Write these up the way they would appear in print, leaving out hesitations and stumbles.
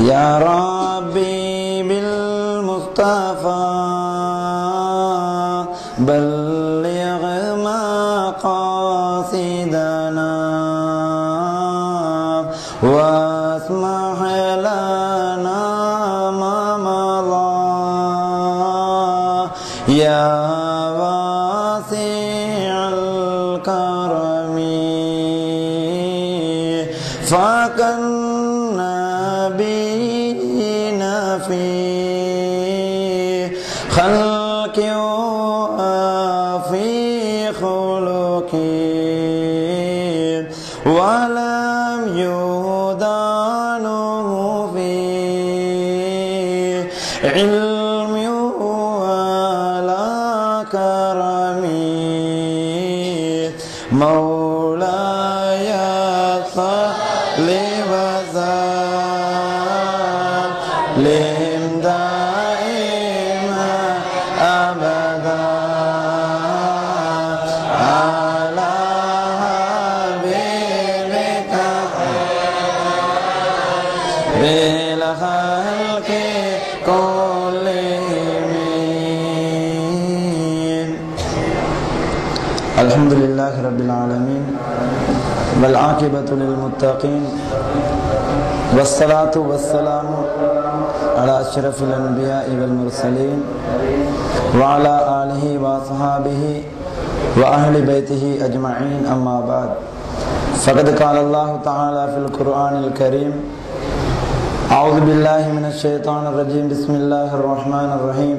يا ربي بالمصطفى بلغ مقاصدنا واسمح لنا ما مضى يا واسع الكرم فكنا بنا في خلق وفي خلق ولم يدانه في علم ولا كرم مولاي صل وسلم دائما أبدا على حبيبك بالخلق كلهم. الحمد لله رب العالمين والعاقبة للمتقين والصلاة والسلام على أشرف الأنبياء والمرسلين وعلى آله وصحابه وأهل بيته أجمعين أما بعد فقد قال الله تعالى في القرآن الكريم أعوذ بالله من الشيطان الرجيم بسم الله الرحمن الرحيم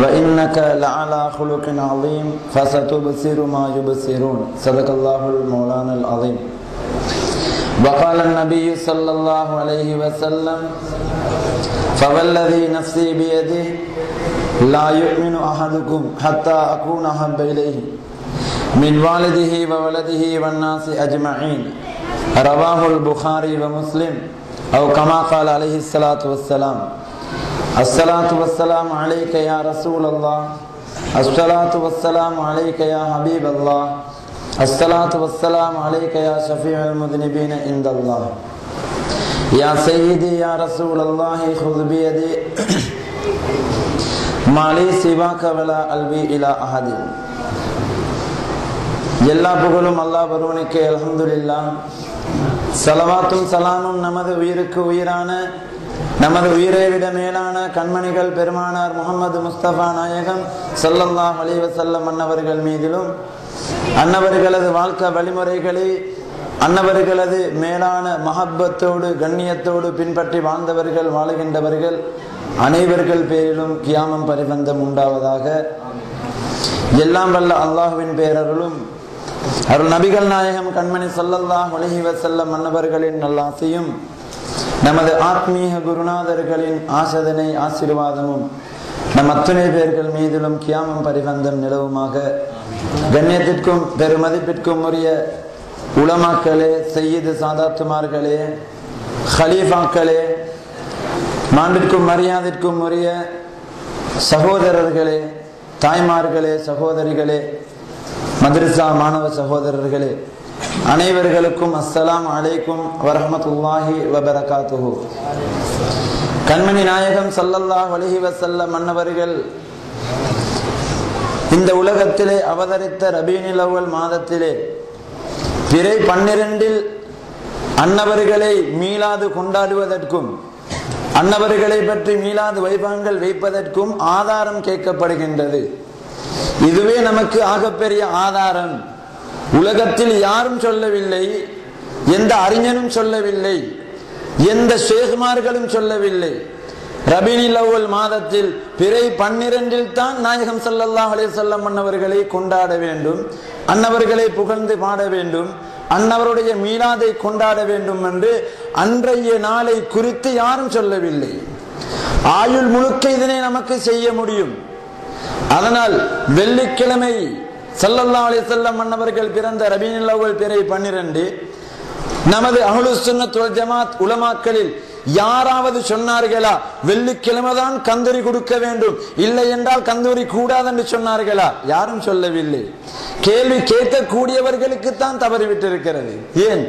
وإنك لعلى خلق عظيم فستبصر ما يبصرون صدق الله المولانا العظيم. وقال النبي صلى الله عليه وسلم فوالذي نفسي بيده لا يؤمن أحدكم حتى أكون أحب إليه من والده وولده والناس أجمعين رواه البخاري ومسلم أو كما قال عليه الصلاة والسلام. الصلاة والسلام عليك يا رسول الله الصلاة والسلام عليك يا حبيب الله الصلاة والسلام عليك يا شفيع المذنبين عند الله يا سيدي يا رسول الله خذ بيدي ما لي سواك ولا قلبي إلى أحد. எல்லா புகழும் அல்லாஹ் ஒருவனுக்கே அல்ஹம்துலில்லாஹ். ஸலவாத்தும் ஸலாமும் நமது உயிருக்கு உயிரான நமது உயிரை விட மேலான கண்மணிகள் பெருமானார் முஹம்மது முஸ்தபா நாயகம் ஸல்லல்லாஹு அலைஹி வஸல்லம் அன்னவர்கள் மீதிலும் அன்னவர்களது வாழ்க்கை வழிமுறைகளை அன்னவர்களது மேலான மஹப்பத்தோடு கண்ணியத்தோடு பின்பற்றி வாழ்ந்தவர்கள் வாழுகின்றவர்கள் அனைவர்கள் பேரிலும் கியாமம் பரிபந்தம் உண்டாவதாக. எல்லாம் வல்ல அல்லாஹுவின் பேரருளும் அருள் நபிகள் நாயகம் கண்மணி ஸல்லல்லாஹு அலைஹி வஸல்லம் அன்னவர்களின் நல்லாசியும் நமது ஆத்மீக குருநாதர்களின் ஆசதனை ஆசீர்வாதமும் நம் அத்துணை பேர்கள் மீதிலும் கியாமம் பரிபந்தம் நிலவுமாக. கண்ணியத்திற்கும் பெருமதிப்பிற்கும் உரிய உலமாக்களே, சையீது சாதாத்துமார்களே, ஹலீஃபாக்களே, மாண்பிற்கும் மரியாதைக்கும் உரிய சகோதரர்களே, தாய்மார்களே, சகோதரிகளே, மதரசா மாணவ சகோதரர்களே, அனைவர்களுக்கும் அஸ்ஸலாம் அலைக்கும் வரஹ்மத்துல்லாஹி வபரகாத்துஹு. கண்மணி நாயகம் ஸல்லல்லாஹு அலைஹி வஸல்லம் அன்னவர்கள் இந்த உலகத்திலே அவதரித்த ரபீஉல் அவ்வல் மாதத்திலே பிறை 12 அன்னவர்களை மீலாது கொண்டாடுவதற்கும் அன்னவர்களை பற்றி மீலாது வைபவங்கள் வைப்பதற்கும் ஆதாரம் கேட்கப்படுகின்றது. இதுவே நமக்கு ஆகப்பெரிய ஆதாரம். உலகத்தில் யாரும் சொல்லவில்லை, எந்த அறிஞனும் சொல்லவில்லை, எந்த ஷேகுமார்களும் சொல்லவில்லை. ரபீஉல் அவ்வல் மாதத்தில் பிறை 12 தான் நாயகம் ஸல்லல்லாஹு அலைஹி வஸல்லம் அன்னவர்களை கொண்டாட வேண்டும், அன்னவர்களை புகழ்ந்து பாட வேண்டும், அன்னவருடைய மீலாதை கொண்டாட வேண்டும் என்று அன்றைய நாளை குறித்து யாரும் சொல்லவில்லை. ஆயுள் முழுக்க இதனை நமக்கு செய்ய முடியும். அதனால் வெள்ளிக்கிழமை ஸல்லல்லாஹு அலைஹி வஸல்லம் மன்னவர்கள் பிறந்த ரபீஉல் அவ்வல் பிறை 12 நமது அஹ்லுஸ் சுன்னத் வல் ஜமாத் உலமாக்களில் யாராவது சொன்னார்களா வெள்ளிக்கிழமை தான் கந்தூரி கொடுக்க வேண்டும், இல்லை என்றால் கந்தூரி கூடாது என்று சொன்னார்களா? யாரும் சொல்லவில்லை. கேள்வி கேட்கக்கூடியவர்களுக்கு தான் தவறிவிட்டிருக்கிறது. ஏன்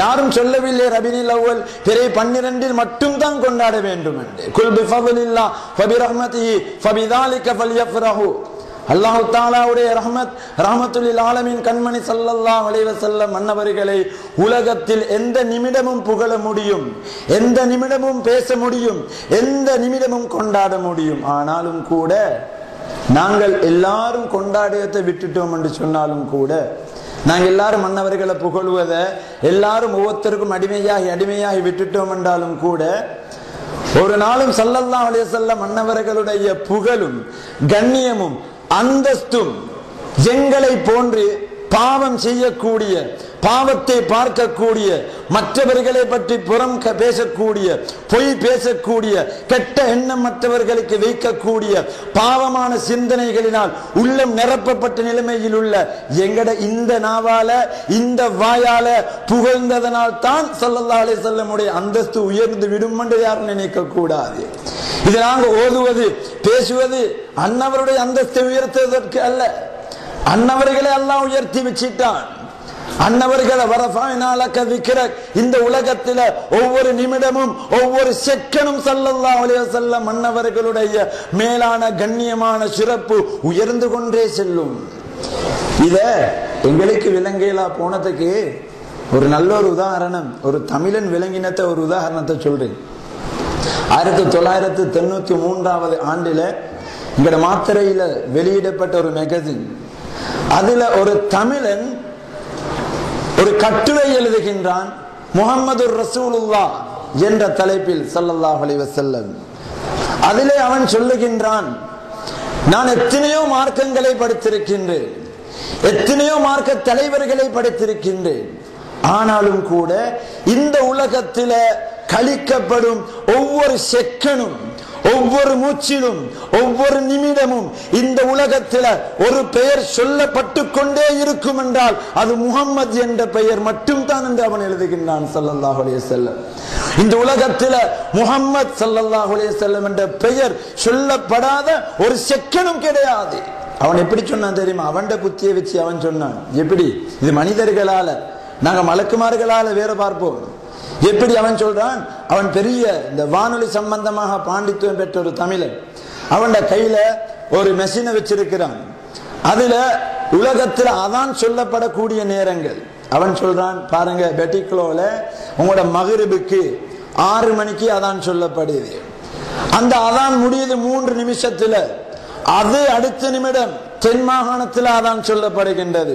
யாரும் சொல்லவில்லை ரபீஉல் அவ்வல் பிறை 12 மட்டும் தான் கொண்டாட வேண்டும் என்று. குல் பிஃபத்லில்லாஹ் ஃபபிரஹ்மதிஹி ஃபபிதாலிக ஃபல்யஃப்ரஹு. அல்லாஹ் தஆலாவுடைய ரஹ்மத் ரஹ்மத்துல் லில் ஆலமீன் கண்மணி ஸல்லல்லாஹு அலைஹி வஸல்லம் அன்னவர்களை உலகத்தில் எந்த நிமிடமும் புகழ முடியும், எந்த நிமிடமும் பேச முடியும், எந்த நிமிடமும் கொண்டாட முடியும். ஆனாலும் கூட நாங்கள் எல்லாரும் கொண்டாடியத்தை விட்டுட்டோம் என்று சொன்னாலும் கூட, நாங்கள் எல்லாரும் மன்னவர்களை புகழ்வதை எல்லாரும் ஒவ்வொருத்தருக்கும் அடிமையாகி விட்டுட்டோம் என்றாலும் கூட, ஒரு நாளும் ஸல்லல்லாஹு அலைஹி வஸல்லம் மன்னவர்களுடைய புகழும் கண்ணியமும் அந்தஸ்தும் எங்களை போன்று பாவம் செய்யக்கூடிய, பாவத்தை பார்க்கக்கூடிய, மற்றவர்களை பற்றி புறம் பேசக்கூடிய, பொய் பேசக்கூடிய, கெட்ட எண்ணம் மற்றவர்களுக்கு வைக்கக்கூடிய பாவமான சிந்தனைகளினால் உள்ளம் நிரப்பப்பட்ட நிலைமையில் உள்ள எங்கட இந்த நாவால இந்த வாயால புகழ்ந்ததனால் தான் ஸல்லல்லாஹு அலைஹி வஸல்லம் உடைய அந்தஸ்து உயர்ந்து விடும் என்று யாரும் நினைக்க கூடாது. இது நாங்க ஓதுவது பேசுவது அன்னவருடைய அந்தஸ்தை உயர்த்துவதற்கு அல்ல. அன்னவர்களை அல்லாஹ் உயர்த்தி வச்சிட்டான். அன்னவர்களை இந்த உலகத்தில ஒவ்வொரு நிமிடமும் ஒவ்வொரு செகண்டும் ஸல்லல்லாஹு அலைஹி வஸல்லம் அன்னவர்களுடைய மேலான கண்ணியமான சிறப்பு உயர்ந்து கொண்டே செல்லும். இத எங்களுக்கு விளங்கலா போனதுக்கு ஒரு நல்ல ஒரு உதாரணம், ஒரு தமிழன் விளங்கினத்தை ஒரு உதாரணத்தை சொல்றேன். 1993 ஆண்டில இங்கட மாத்திரையில வெளியிடப்பட்ட ஒரு மேகசின், அதுல ஒரு தமிழன் ஒரு கட்டுரை எழுதுகின்றான். முஹம்மது ரசூலுல்லாஹ் என்ற தலைப்பில் ஸல்லல்லாஹு அலைஹி வஸல்லம். அதிலே அவன் சொல்லுகின்றான், நான் எத்தனையோ மார்க்கங்களை படித்திருக்கின்றேன், எத்தனையோ மார்க்க தலைவர்களை படித்திருக்கின்றேன், ஆனாலும் கூட இந்த உலகத்தில கழிக்கப்படும் ஒவ்வொரு செகண்டும், ஒவ்வொரு மூச்சிலும், ஒவ்வொரு நிமிடமும் இந்த உலகத்தில் ஒரு பெயர் சொல்லப்பட்டு கொண்டே இருக்கும் என்றால் அது முஹம்மது என்ற பெயர் மட்டும் தான் என்று அவன் எழுதுகின்றான் ஸல்லல்லாஹு அலைஹி வஸல்லம். இந்த உலகத்தில் முஹம்மது ஸல்லல்லாஹு அலைஹி வஸல்லம் என்ற பெயர் சொல்லப்படாத ஒரு செகண்டும் கிடையாது. அவன் எப்படி சொன்னான் தெரியுமா? அவன் புத்தியை வச்சு அவன் சொன்னான். எப்படி? இது மனிதர்களால, நாங்க மலக்குமார்களால வேற பார்ப்போம். எப்படி அவன் சொல்றான்? அவன் பெரிய இந்த வானொலி சம்பந்தமாக பாண்டித்துவம் பெற்ற ஒரு தமிழன். அவன் கையில ஒரு மெஷினை வச்சிருக்கிறான். அதுல உலகத்தில் அதான் சொல்லப்படக்கூடிய நேரங்கள் அவன் சொல்றான். பாருங்க, பெட்டிக்லோல உங்களோட மகரிபுக்கு 6 மணிக்கு அதான் சொல்லப்படுது. அந்த அதான் முடியுது 3 நிமிஷத்துல. அது அடுத்த நிமிடம் தென் மாகாணத்தில் அதான் சொல்லப்படுகின்றது.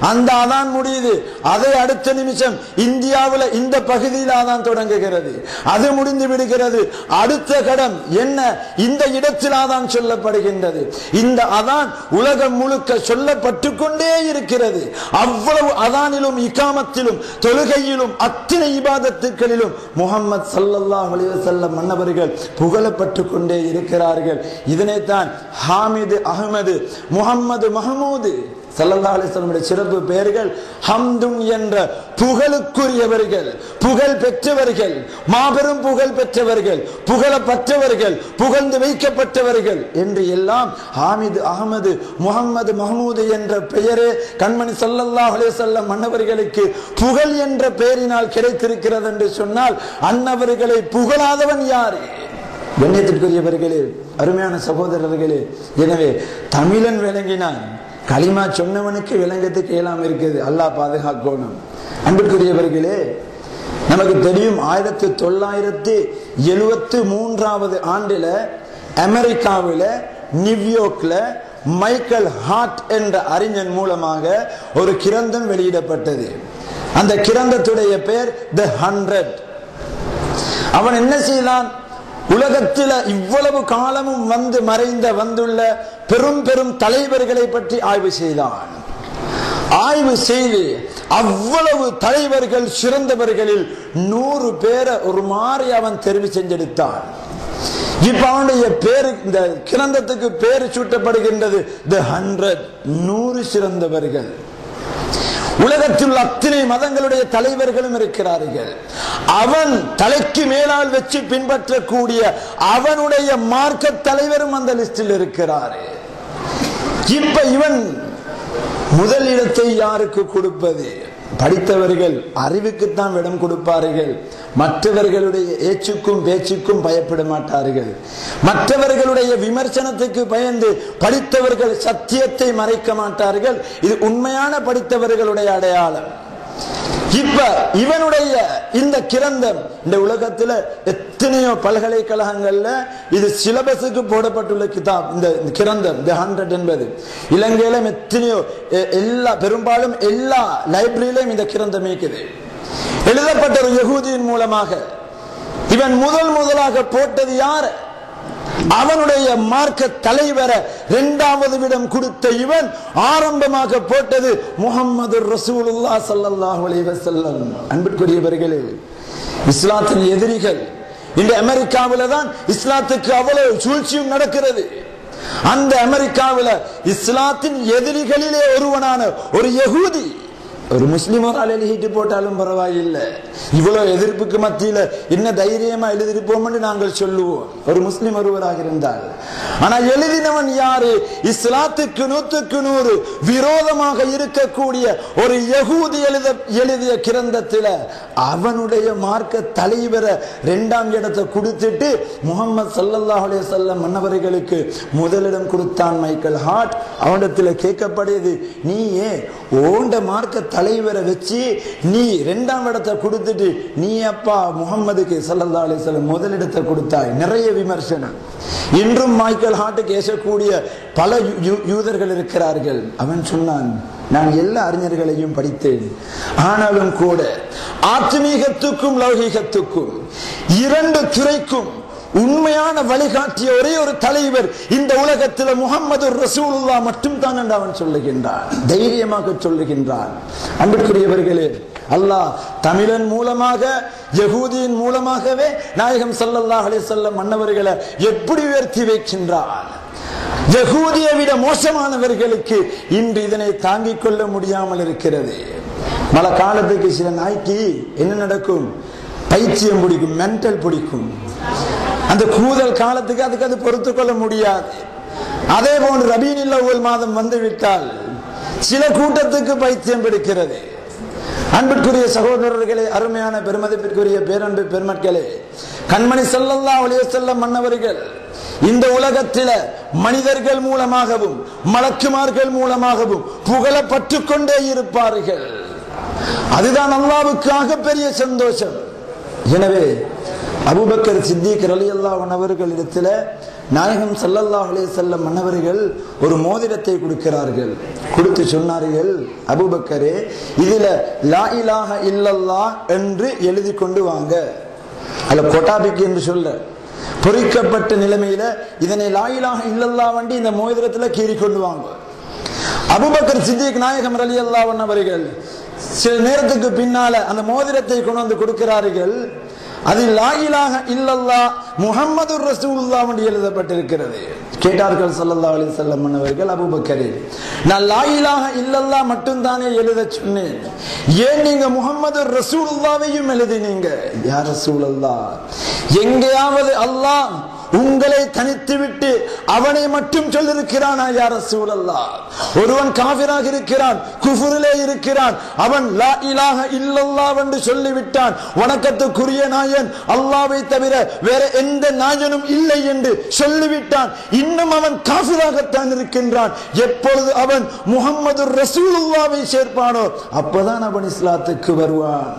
அந்த அதான் முடியுது, அதை அடுத்த நிமிஷம் இந்தியாவில் இந்த பகுதியில் அதான் தொடங்குகிறது, அது முடிந்து விடுகிறது. அடுத்த கடம் என்ன? இந்த இடத்தில் அதான் சொல்லப்படுகின்றது. இந்த அதான் உலகம் முழுக்க சொல்லப்பட்டு கொண்டே இருக்கிறது. அவ்வளவு அதானிலும் இகாமத்திலும் தொழுகையிலும் அத்தனை இபாதத்துக்களிலும் முஹம்மது ஸல்லல்லாஹு அலைஹி வஸல்லம் மன்னவர்கள் புகழப்பட்டு கொண்டே இருக்கிறார்கள். இதனைத்தான் ஹாமிது அஹ்மது முஹம்மது மஹமூது ஸல்லல்லாஹு அலைஹி வஸல்லம் சிறப்பு பெயர்கள் ஹம்துன் என்ற புகழுக்குரியவர்கள், புகழ் பெற்றவர்கள், மாபெரும் புகழ் பெற்றவர்கள், புகழப்பட்டவர்கள், புகழ்ந்து வைக்கப்பட்டவர்கள் என்று எல்லாம் ஹாமிது அஹ்மது முஹம்மது மஹமூது என்ற பெயரே கண்மணி ஸல்லல்லாஹு அலைஹி வஸல்லம் அன்னவர்களுக்கு புகழ் என்ற பெயரினால் கிடைத்திருக்கிறது என்று சொன்னால் அன்னவர்களை புகழாதவன் யாரு? கண்ணியத்திற்குரியவர்களே, அருமையான சகோதரர்களே, எனவே தமிழன் விளங்கினான், களிமா சொன்னவனுக்கு விளங்கத்துக்கு இயலாம இருக்குது. அல்லாஹ் பாதுகாக்கணும். அன்பிற்குரியவர்களே, நமக்கு தெரியும் 1973 ஆண்டுல அமெரிக்காவில நியூயார்க்ல மைக்கேல் ஹார்ட் என்ற அறிஞன் மூலமாக ஒரு கிரந்தம் வெளியிடப்பட்டது. அந்த கிரந்தத்துடைய பெயர் தி 100. அவன் என்ன செய்தான்? உலகத்தில் இவ்வளவு காலமும் வந்துள்ள பெரும் பெரும் தலைவர்களை பற்றி ஆய்வு செய்தான். ஆய்வு செய்து அவ்வளவு தலைவர்கள் சிறந்தவர்களில் 100 பேரை ஒரு மாறி அவன் தெரிவு செஞ்செடுத்தான். இப்ப அவனுடைய பேரு, இந்த கிரந்தத்துக்கு பேரு சூட்டப்படுகின்றது The 100, 100 சிறந்தவர்கள். உலகத்தில் அத்தனை மதங்களுடைய தலைவர்களும் இருக்கிறார்கள். அவன் தலைக்கு மேலால் வச்சு பின்பற்றக்கூடிய அவனுடைய மார்க்க தலைவரும் அந்த லிஸ்டில் இருக்கிறார். இப்ப இவன் முதல் இடத்தை யாருக்கு கொடுப்பது? படித்தவர்கள் அறிவுக்குத்தான் இடம் கொடுப்பார்கள். மற்றவர்களுடைய ஏச்சுக்கும் பேச்சுக்கும் பயப்பட மாட்டார்கள். மற்றவர்களுடைய விமர்சனத்துக்கு பயந்து படித்தவர்கள் சத்தியத்தை மறைக்க மாட்டார்கள். இது உண்மையான படித்தவர்களுடைய அடையாளம். இப்ப இவனுடைய இந்த கிரந்தம் இந்த உலகத்துல எத்தனையோ பல்கலைக்கழகங்கள்ல இது சிலபஸுக்கு போடப்பட்டுள்ள கிதாப். இந்த கிரந்தம் The 100 என்பது இலங்கையிலும் எத்தனையோ பெரும்பாலும் எல்லா லைப்ரரியிலும் இந்த கிரந்தம் இருக்குது. எழுதப்பட்ட ஒரு யகூதியின் மூலமாக இவன் முதலாக போட்டது யார்? அவனுடைய மார்க்க தலைவரை இரண்டாவது இடம் கொடுத்த இவன் ஆரம்பமாக போட்டது முஹம்மது ரசூலுல்லாஹ் ஸல்லல்லாஹு அலைஹி வஸல்லம். அன்பிற்குரியவர்களே, இஸ்லாத்தின் எதிரிகள் இந்த அமெரிக்காவில தான் இஸ்லாத்துக்கு அவ்வளவு சூழ்ச்சியும் நடக்கிறது. அந்த அமெரிக்காவில இஸ்லாத்தின் எதிரிகளிலே ஒருவனான ஒரு யகூதி ஒரு முஸ்லிம் ஒரு எழுதிட்டு போட்டாலும் பரவாயில்லை. இவ்வளவு எதிர்ப்புக்கு மத்தியில என்ன தைரியமா எழுதிருப்போம் என்று நாங்கள் சொல்லுவோம், ஒரு முஸ்லிம் ஒருவராக இருந்தால். ஆனா எழுதினவன் யாரு? இஸ்லாத்துக்கு 100க்கு 100 விரோதமாக இருக்கக்கூடிய ஒரு யகூதி எழுதிய கிரந்தத்தில அவனுடைய மார்க்க தலைவரை 2ஆம் இடத்தை கொடுத்துட்டு முஹம்மது ஸல்லல்லாஹு அலைஹி வஸல்லம் மன்னவர்களுக்கு முதலிடம் கொடுத்தான் மைக்கேல் ஹார்ட். அவனிடத்துல கேட்கப்படுது, நீ ஏன் ஓண்ட மார்க்க தலைவரை வச்சு நீ 2ஆம் இடத்தை கொடுத்துட்டு நீ அப்பா முஹம்மதுக்கு ஸல்லல்லாஹு அலைஹி வஸல்லம் முதலிடத்தை கொடுத்தாய்? நிறைய விமர்சனம். இன்றும் மைக்கேல் ஹார்ட்டுக்கு ஏசக்கூடிய பல யூதர்கள் இருக்கிறார்கள். அவன் சொன்னான், நான் எல்லா அறிஞர்களையும் படித்தேன், ஆனாலும் கூட ஆத்மீகத்துக்கும் லௌகீகத்துக்கும் 2 துறைக்கும் உண்மையான வழிகாட்டிய ஒரே ஒரு தலைவர் இந்த உலகத்தில் முஹம்மது ரசூலுல்லாஹ் மட்டும் தான் என்று அவன் சொல்லுகின்றான், தைரியமாக சொல்லுகின்றான். அன்பிற்குரியவர்களே, அல்லாஹ் தமிழன் மூலமாக யகூதியின் மூலமாகவே நாயகம் ஸல்லல்லாஹு அலைஹி வஸல்லம் மன்னவர்களை எப்படி உயர்த்தி வைக்கின்றான். யகூதியை விட மோசமானவர்களுக்கு இன்று இதனை தாங்கிக் கொள்ள முடியாமல் இருக்கிறது. பல காலத்துக்கு சில நாய்க்கு என்ன நடக்கும்? பைத்தியம் பிடிக்கும், மென்டல் பிடிக்கும். அந்த கூதல் காலத்துக்கு அதுக்கு அது பொறுத்து கொள்ள முடியாது. அதே போன்று ரபீஉல் அவ்வல் மாதம் வந்துவிட்டால் சில கூட்டத்துக்கு பைத்தியம் பிடிக்கிறது. அன்பிற்குரிய சகோதரர்களே, அருமையான பெருமதிப்பிற்குரிய பேரன்பு பெருமக்களே, கண்மணி ஸல்லல்லாஹு அலைஹி வஸல்லம் மன்னவர்கள் இந்த உலகத்தில மனிதர்கள் மூலமாகவும் மலக்குமார்கள் மூலமாகவும் புகழப்பட்டு கொண்டே இருப்பார்கள். அதுதான் அல்லாஹ்வுக்காக பெரிய சந்தோஷம். எனவே அபூபக்கர் சித்திக் ரலியல்லாஹு அன்ஹு அவர்களிடத்துல நாயகம் ஸல்லல்லாஹு அலைஹி வஸல்லம் மன்னவர்கள் ஒரு மோதிரத்தை கொடுக்கிறார்கள். கொடுத்து சொன்னார்கள், அபூபக்கரே, இதுல லா இலாஹ இல்லல்லாஹ் என்று எழுதி கொண்டு வாங்க. அல்ல கொட்டாபிக்கு என்று சொல்ல பொறிக்கப்பட்ட நிலைமையில இதனை லா இலாஹ இல்லல்லாஹ் வண்டி இந்த மோதிரத்துல கீறி கொண்டு வாங்க. அபூபக்கர் சித்திக் நாயகம் ரலியல்லாஹு அன்ஹு அவர்கள் சில நேரத்துக்கு பின்னால அந்த மோதிரத்தை கொண்டு வந்து கொடுக்கிறார்கள். அதில் லா இலாஹ இல்லல்லாஹ் முஹம்மதுர் ரசூலுல்லாஹ் என்று எழுதப்பட்டிருக்கிறது. கேட்டார்கள் ஸல்லல்லாஹு அலைஹி வஸல்லம் அவர்கள், அபூபக்கரே, நான் லா இலாஹ இல்லல்லாஹ் மட்டும் தானே எழுத சொன்னேன், ஏன் நீங்க முஹம்மதுர் ரசூலுல்லாஹ்வையும் எழுதினீங்க? யா ரசூலல்லாஹ், எங்கேயாவது அல்லாஹ் உங்களை தனித்து விட்டு அவனை மட்டும் சொல்லிருக்கிறானா? யா ரசூலல்லாஹ், ஒருவன் காஃபிராக இருக்கிறான், குஃப்ரிலே இருக்கிறான், அவன் லா இலாஹ இல்லல்லாஹ் என்று சொல்லிவிட்டான், வணக்கத்துக்குரிய நாயன் அல்லாஹ்வை தவிர வேற எந்த நாயனும் இல்லை என்று சொல்லிவிட்டான், இன்னும் அவன் காஃபிராகத்தான் இருக்கின்றான். எப்பொழுது அவன் முஹம்மது ரசூலுல்லாஹ்வை சேர்ப்பானோ அப்பதான் அவன் இஸ்லாத்துக்கு வருவான்.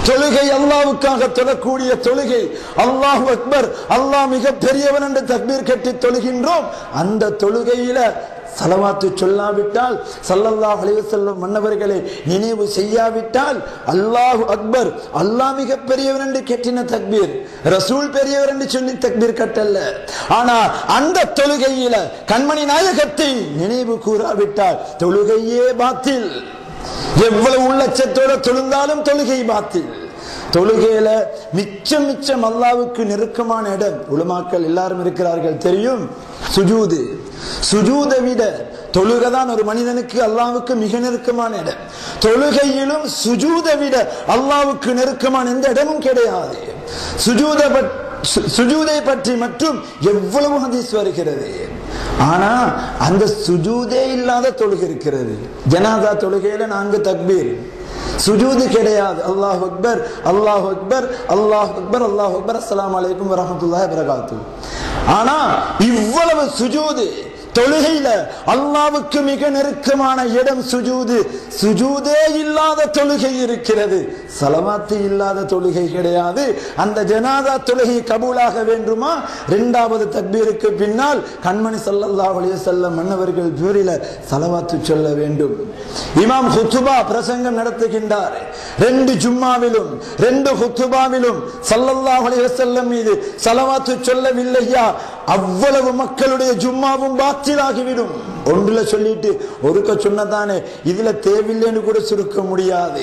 தொழுகை அல்லாஹ்வுக்காக தொழக்கூடிய தொழுகை, அல்லாஹு அக்பர், அல்லாஹ் மிக பெரியவன் என்று தக்பீர் கட்டி தொழுகின்றோம். அந்த தொழுகையில ஸலவாத்து சொல்லாவிட்டால், ஸல்லல்லாஹு அலைஹி வஸல்லம் மன்னவர்களை நினைவு செய்யாவிட்டால், அல்லாஹு அக்பர், அல்லாஹ் மிக பெரியவர் என்று கேட்டின தக்பீர், ரசூல் பெரியவர் என்று சொல்லி தக்பீர் கட்டல்ல. ஆனா அந்த தொழுகையில கண்மணி நாயகத்தை நினைவு கூறாவிட்டால் தொழுகையே பாத்தில். எவ்வளவு உள்ளச்சத்தோட தொழுந்தாலும் தொழுகை பாத்தில். தொழுகையில மிச்சம் அல்லாஹ்வுக்கு நெருக்கமான இடம் உலமாக்கள் எல்லாரும் இருக்கிறார்கள் தெரியும், சுஜூது. சுஜூதை விட தொழுகைதான் ஒரு மனிதனுக்கு அல்லாஹ்வுக்கு மிக நெருக்கமான இடம். தொழுகையிலும் சுஜூதை விட அல்லாஹ்வுக்கு நெருக்கமான எந்த இடமும் கிடையாது. சுஜூதை பற்றி மட்டும் எவ்வளவு ஹதீஸ் வருகிறது. ஆனா அந்த சுஜூதே இல்லாத தொழுகை இருக்கிறது. ஜனாதா தொழுகையில 4 தக்பீர், சுஜூது கிடையாது. அல்லாஹ் அக்பர், அல்லாஹ் அக்பர், அல்லாஹ் அக்பர், அல்லாஹ் அக்பர், அஸ்ஸலாமு அலைக்கும் வரஹ்மத்துல்லாஹி வபரகாத்துஹு. ஆனா இவ்வளவு சுஜூது தொழுகையில அல்லாஹ்வுக்கு மிக நெருக்கமான இடம் சுஜூது. சுஜூதே இல்லாத தொழுகை இருக்கிறது, ஸலவாத்து இல்லாத தொழுகை கிடையாது. அந்த ஜனாதா தொழுகை கபூலாக வேண்டுமா, 2வது தக்பீருக்கு பின்னால் கண்மணி ஸல்லல்லாஹு அலைஹி வஸல்லம் மன்னவர்கள் பேரில ஸலவாத்து சொல்ல வேண்டும். இமாம் குத்துபா பிரசங்கம் நடத்துகின்றார். 2 ஜும்மாவிலும் 2 குத்துபாவிலும் ஸல்லல்லாஹு அலைஹி வஸல்லம் மீது ஸலவாத்து சொல்லவில்லையா, அவ்வளவு மக்களுடைய ஜும்மாவும் பாத்திலாகிவிடும். ஒன்றுல சொல்லிட்டு ஒருக்க சொன்னதானே இதுல தேவையில்லைன்னு கூட சுருக்க முடியாது.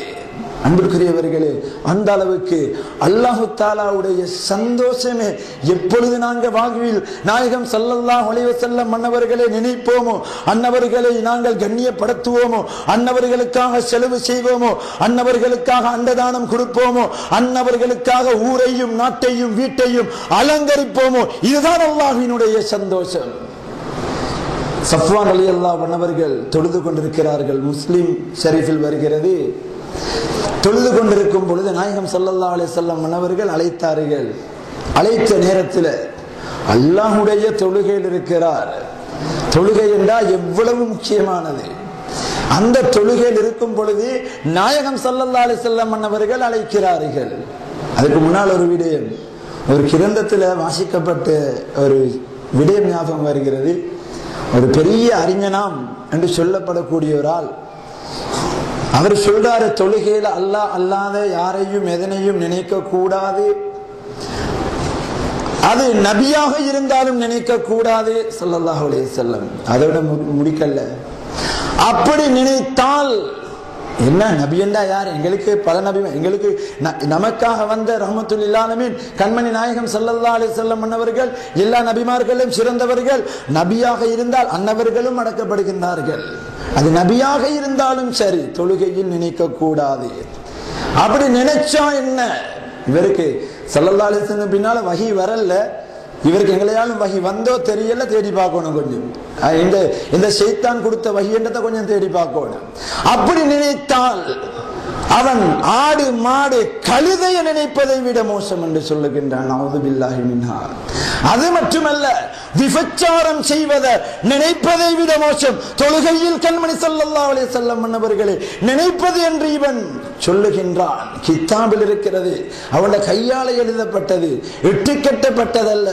அன்பிற்குரியவர்களே, அந்த அளவுக்கு அல்லாஹு தாலாவுடைய சந்தோஷமே எப்பொழுது நாங்கள் வாழ்வில் நாயகம் ஸல்லல்லாஹு அலைஹி வஸல்லம் மன்னவர்களை நினைப்போமோ, அன்னவர்களை நாங்கள் கண்ணியப்படுத்துவோமோ, அன்னவர்களுக்காக செலவு செய்வோமோ, அன்னவர்களுக்காக அன்னதானம் கொடுப்போமோ, அன்னவர்களுக்காக ஊரையும் நாட்டையும் வீட்டையும் அலங்கரிப்போமோ, இதுதான் அல்லாஹ்வினுடைய சந்தோஷம். சஃப்வான் ரலியல்லாஹு அன்ஹு தொழுது கொண்டிருக்கிறார்கள். முஸ்லிம் ஷரீஃபில் வருகிறது, தொழுது கொண்டிருக்கும் பொழுது நாயகம் ஸல்லல்லாஹு அலைஹி வஸல்லம் மன்னவர்கள் அழைத்தார்கள். அழைத்த நேரத்தில் அல்லாஹ்வுடைய தொழுகையில் இருக்கிறார். தொழுகை என்றால் எவ்வளவு முக்கியமானது. அந்த தொழுகையில் இருக்கும் பொழுது நாயகம் ஸல்லல்லாஹு அலைஹி வஸல்லம் மன்னவர்கள் அழைக்கிறார்கள். அதுக்கு முன்னால் ஒரு விடயம், ஒரு கிரந்தத்தில் வாசிக்கப்பட்ட ஒரு விடயம் ஞாபகம் வருகிறது. ஒரு பெரிய அறிஞனாம் என்று சொல்லப்படக்கூடிய ஒரு ஆள், அவர் சொல்றாரு, தொழுகையில அல்லாஹ் அல்லாத யாரையும் எதனையும் நினைக்க கூடாது, அது நபியாக இருந்தாலும் நினைக்க கூடாது ஸல்லல்லாஹு அலைஹி வஸல்லம். அதோட முடிக்கல. அப்படி நினைத்தால் என்ன, நபி என்றா யார்? எங்களுக்கு பல நபி, எங்களுக்கு நமக்காக வந்த ரஹ்மத்துல் லில் ஆலமீன் கண்மணி நாயகம் ஸல்லல்லாஹு அலைஹி வஸல்லம் மன்னவர்கள் எல்லா நபிமார்களும் சிறந்தவர்கள். நபியாக இருந்தால் அன்னவர்களும் அடக்கப்படுகின்றார்கள். அது நபியாக இருந்தாலும் சரி, தொழுகையில் நினைக்க கூடாது. அப்படி நினைச்சா என்ன, இவருக்கு ஸல்லல்லாஹு அலைஹி வஸல்லம் பின்னால வஹி வரல, இவருக்கு எங்களையாலும் வஹி வந்தோ தெரியல, தேடி பார்க்கணும். கொஞ்சம் இந்த ஷைத்தான் கொடுத்த வஹி என்றதை கொஞ்சம் தேடி பார்க்கணும். அப்படி நினைத்தால் அவன் ஆடு மாடு கழுதையை நினைப்பதை விட மோசம் என்று சொல்லுகின்றான். நஊது பில்லாஹி மின்ஹா. அது மட்டுமல்ல, விபச்சாரம் செய்வதை நினைப்பதை விட மோசம். தொழுகையில் கண்மணி ஸல்லல்லாஹு அலைஹி வஸல்லம் மன்னவர்களே நினைப்பது என்று இவன் சொல்லுகின்றான். கிதாபில் இருக்கிறது, அவனுடைய கையால எழுதப்பட்டது, இட்டு கட்டப்பட்டதல்ல.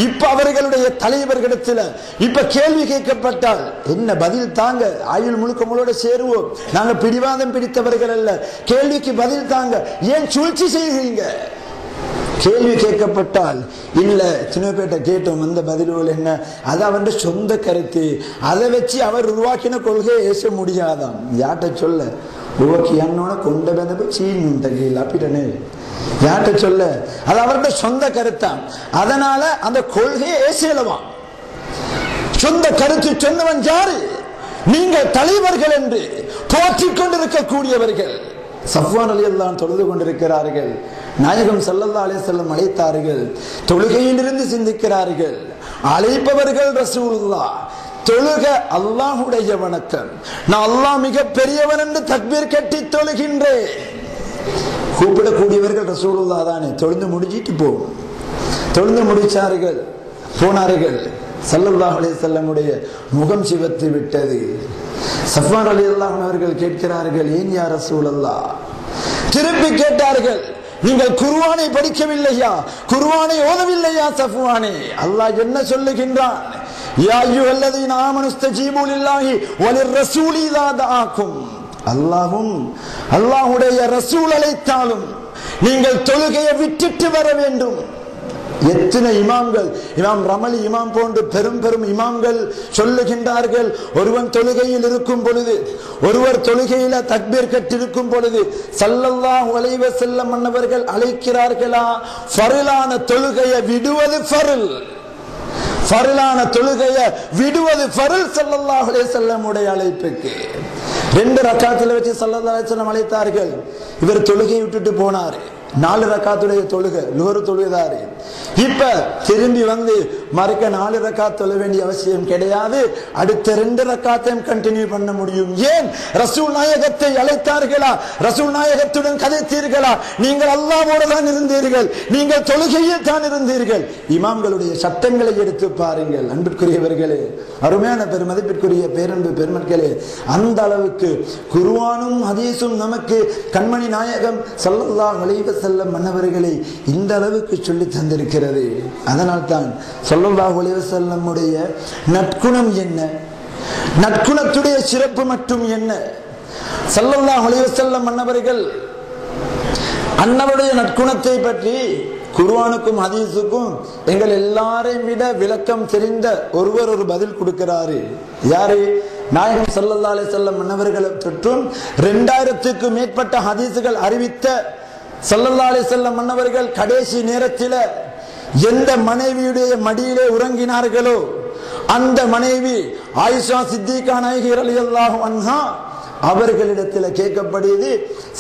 இப்ப அவர்களுடைய தலைவர்களிடத்தில் இப்ப கேள்வி கேட்கப்பட்டால் என்ன பதில் தாங்க? ஆயுள் முழுக்க முழுவட சேருவோம், நாங்க பிடிவாதம் பிடித்தவர்கள் அல்ல, கேள்விக்கு பதில் தாங்க, ஏன் சூழ்ச்சி செய்கிறீங்க? கேள்வி கேட்கப்பட்டால் இல்ல சின்ன பேட்ட கேட்டோம், அந்த பதில்கள் என்ன, அது அவன் சொந்த கருத்து, அதை வச்சு அவர் உருவாக்கின கொள்கையை ஏச முடியாதாம். யார்கிட்ட சொல்ல உருவாக்கி என்னோட கொண்ட பேந்த சீன் அப்படிட்டனே, யார்கிட்ட சொல்ல, அது அவருடைய சொந்த கருத்தான். அதனால அந்த கொள்கையை ஏசலவான். சொந்த கருத்து சொன்னவன் யாரு? நீங்கள் தலைவர்கள் என்று போற்றிக் கொண்டிருக்கக்கூடியவர்கள். சஃப்வான் ரலியல்லாஹு அன்ஹு தொழுது கொண்டிருக்கிறார்கள். நாயகம் ஸல்லல்லாஹு அலைஹி வஸல்லம் அழைத்தார்கள். தொழுகையிலிருந்து சிந்திக்கிறார்கள். அழைப்பவர்கள் ரசூலுல்லாஹ். தொழுக அல்லாஹ்வுடைய வணக்கம். நான் அல்லாஹ் மிக பெரியவன் என்று தக்பீர் கட்டி தொழுகின்றேன். கூப்பிடக்கூடியவர்கள் ரசூலுல்லாஹ் தானே. தொழுந்து முடிச்சிட்டு போகும். தொழுந்து முடிச்சார்கள், போனார்கள். ஸல்லல்லாஹு அலைஹி வஸல்லமுடைய முகம் சிவத்து விட்டது. சஃப்வான் ரலியல்லாஹு அன்ஹு அவர்கள் கேட்கிறார்கள், ஏன் யா ரசூலல்லாஹ்? திருப்பி கேட்டார்கள், நீங்கள் குர்ஆனை படிக்கவில்லையா, குர்ஆனை ஓதவில்லையா சஃப்வானே? அல்லாஹ் என்ன சொல்லுகின்றான்? யா அய்யுஹல்லதீன ஆமனு ஸ்தஜீபு லில்லாஹி வலிர்ரசூலி இதா தஆக்கும். அல்லாஹ்வும் அல்லாஹ்வுடைய ரசூல் அழைத்தாலும் நீங்கள் தொழுகையை விட்டுட்டு வர வேண்டும். எத்தனை இமாம்கள், இமாம் ரமலி இமாம் போன்று பெரும் பெரும் இமாம்கள் சொல்லுகின்றார்கள், ஒருவன் தொழுகையில் இருக்கும் பொழுது, ஒருவர் தொழுகையில தக்பீர் கட்டிருக்கும் பொழுது ஸல்லல்லாஹு அலைஹி வஸல்லம் அன்னவர்கள் அழைக்கிறார்களா, ஃபர்லான தொழுகையை விடுவது ஃபர்ல், ஃபர்லான தொழுகையை விடுவது ஃபர்ல் ஸல்லல்லாஹு அலைஹி வஸல்லம் உடைய அழைப்புக்கு. 2 ரக்காத்துல வச்சு ஸல்லல்லாஹு அலைஹி வஸல்லம் அழைத்தார்கள். இவர் தொழுகையை விட்டுட்டு போனாரு. 4 ரக்காத்துடைய தொழுகை, லுஹர் தொழுகைதாரு. இப்ப திரும்பி வந்து மறுக்க 4 ரக்காத் தொழ வேண்டிய அவசியம் கிடையாது. அடுத்த 2 ரக்காத்தையும் கண்டினியூ பண்ண முடியும். ஏன்? ரசூல் நாயகத்தை அழைத்தார்களா, ரசூல் நாயகத்துடன் கதைத்தீர்களா, நீங்கள் அல்லாஹ்வோடு தான் இருந்தீர்கள், நீங்கள் தொழுகையில் தான் இருந்தீர்கள். இமாம்களுடைய சட்டங்களை எடுத்து பாருங்கள். அன்பிற்குரியவர்களே, அருமையான பெருமதிப்பிற்குரிய பேரன்பு பெருமக்களே, அந்த அளவுக்கு குர்ஆனும் ஹதீஸும் நமக்கு கண்மணி நாயகம் ஸல்லல்லாஹு அலைஹி வஸல்லம் மன்னவர்களை இந்த அளவுக்கு சொல்லி தந்திருக்கிறது. அதனால் தான் ஸல்லல்லாஹு அலைஹி வஸல்லம் உடைய நற்குணம் என்ன, நற்குணத்துடைய சிறப்பு மட்டும் என்ன, ஸல்லல்லாஹு அலைஹி வஸல்லம் மன்னவர்கள் அன்னவருடைய நற்குணத்தை பற்றி குர்ஆனுக்கும் ஹதீஸுக்கும் எங்கள் எல்லாரையும் விட விளக்கம் தெரிந்த ஒருவர் ஒரு பதில் கொடுக்கிறாரு. யாரு? நாயகம் ஸல்லல்லாஹு அலைஹி வஸல்லம் மன்னவர்களை தொற்றும் 2000க்கும் மேற்பட்ட ஹதீஸுகள் அறிவித்த ஸல்லல்லாஹு அலைஹி வஸல்லம் மன்னவர்கள் கடைசி நேரத்தில் எந்த மனைவியுடைய மடியிலே உறங்கினார்களோ அந்த மனைவி ஆயிஷா சித்திகா நாயகி ரலியல்லாஹு அன்ஹா அவர்களிடத்தில் கேட்கப்படுது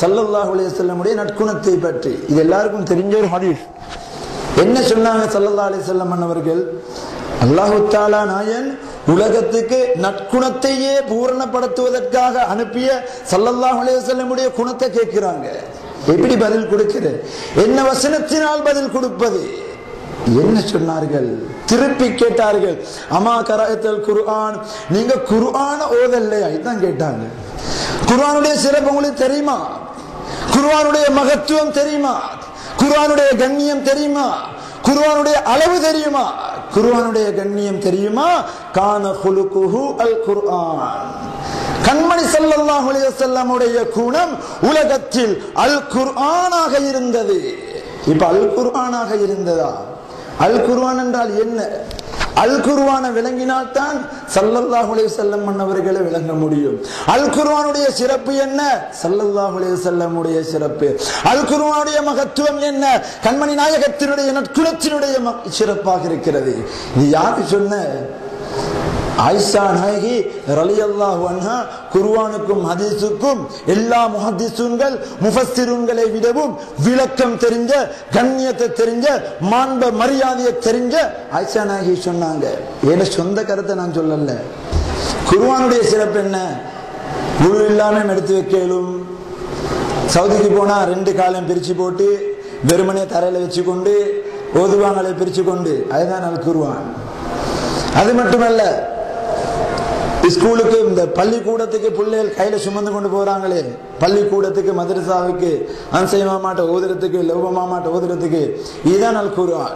ஸல்லல்லாஹு அலைஹி வஸல்லம் உடைய நற்குணத்தை பற்றி. இது எல்லாருக்கும் தெரிஞ்ச ஒரு ஹதீஸ். என்ன சொன்னாங்க ஸல்லல்லாஹு அலைஹி வஸல்லம் மன்னவர்கள்? அல்லாஹ் தஆலா நாயன் உலகத்துக்கு நற்குணத்தையே பூரணப்படுத்துவதற்காக அனுப்பிய ஸல்லல்லாஹு அலைஹி வஸல்லம் உடைய குணத்தை கேட்கிறாங்க. எப்படி பதில் கொடுக்கிற? என்ன வசனத்தினால் பதில் கொடுப்பது? என்ன சொன்னார்கள்? திருப்பி கேட்டார்கள், அமா கராயத்தல் குர்ஆன், நீங்க குர்ஆன ஓதல்லையா? இதான் கேட்டாங்க. குர்ஆனுடைய சிறப்பு உங்களுக்கு தெரியுமா? குர்ஆனுடைய மகத்துவம் தெரியுமா? குர்ஆனுடைய கண்ணியம் தெரியுமா? குர்ஆனுடைய அளவு தெரியுமா? குர்ஆனுடைய கண்ணியம் தெரியுமா? கான குலுகுஹு அல் குர்ஆன். கண்மணி ஸல்லல்லாஹு அலைஹி வஸல்லம் உடைய குணம் உலகத்தில் அல் குர்ஆனாக இருந்தது. இப்ப அல் குர்ஆனாக இருந்ததா? அல் குர்ஆன் என்றால் என்ன? அல் குர்ஆனை விளங்கினால் தான் ஸல்லல்லாஹு அலைஹி வஸல்லம் மன்னவர்களை விளங்க முடியும். அல் குர்ஆனுடைய சிறப்பு என்ன? ஸல்லல்லாஹு அலைஹி வஸல்லம் உடைய சிறப்பு. அல் குர்ஆனுடைய மகத்துவம் என்ன? கண்மணி நாயகத்தினுடைய நற்குணத்தினுடைய சிறப்பாக இருக்கிறது. இது யாரு சொன்ன? ஆயிஷா நாயகி ரலியல்லாஹு அன்ஹா குர்ஆனுக்கும் ஹதீஸுக்கும் எல்லா முஹத்திஸூன்கள் முஃபஸ்ஸிரூன்களை விடவும் விளக்கம் தெரிஞ்ச, கண்ணியத்தை தெரிஞ்ச, மாண்ப மரியாதையை தெரிஞ்ச ஆயிஷா நாயகி சொன்னாங்க. ஏன்னா சொந்த கருத்தை நான் சொல்லல. குர்ஆனுடைய சிறப்பு என்ன? குரு இல்லாம எடுத்து வைக்கலும். சவுதிக்கு போனா 2 காலம் பிரிச்சு போட்டு வெறுமனே தரையில வச்சு கொண்டு ஓதுவாங்களை பிரிச்சு கொண்டு, அதுதான் அல் குர்ஆன். அது மட்டுமல்ல, ஸ்கூலுக்கு இந்த பள்ளிக்கூடத்துக்கு பிள்ளைகள் கையில சுமந்து கொண்டு போறாங்களே, பள்ளிக்கூடத்துக்கு மதரசாவுக்கு அன்சைமா மாட்ட ஓதுறதுக்கு லௌபமா மாட்ட ஓதுறதுக்கு, இதுதான் அல் குர்ஆன்.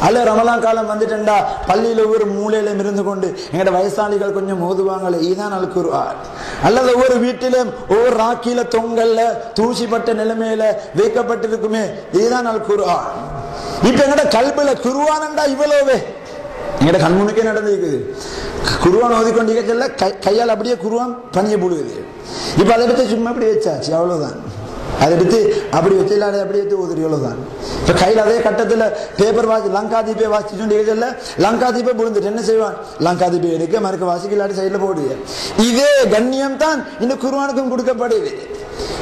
அல்ல ரமலான் காலம் வந்துட்டா பள்ளியில ஒவ்வொரு மூலையிலும் இருந்து கொண்டு எங்கட வயசாளிகள் கொஞ்சம் ஓதுவாங்களே, இதுதான் அல் குர்ஆன். அல்லது ஒவ்வொரு வீட்டிலும் ஒவ்வொரு ராக்கில தொங்கல்ல தூசிப்பட்ட நிலைமையில வைக்கப்பட்டிருக்குமே, இதுதான் அல் குர்ஆன். இப்ப எங்கட கல்வில குர்ஆன்டா இவ்வளவே எங்கட கண்முனுக்கே நடந்திருக்குது. குர்ஆன் ஓதிக்கொண்டிருக்க சொல்ல கையால் அப்படியே குர்ஆன் பணிய போடுது. இப்ப அதை எடுத்து சும்மா அப்படி வச்சாச்சு, அவ்வளவுதான். அதை எடுத்து அப்படி வச்சு இல்லாத அப்படி எடுத்து ஓதுறி, அவ்வளவுதான். இப்ப கையில் அதே கட்டத்துல பேப்பர் வாசி லங்காதீபை வாசிச்சு சொல்ல லங்காதீபை புரிந்துட்டு என்ன செய்வான்? லங்காதீபை எடுக்க மறுக்க வாசிக்க இல்லாட்டி சைட்ல போடுது. இதே கண்ணியம் தான் இந்த குர்ஆனுக்கும் கொடுக்கப்படுது.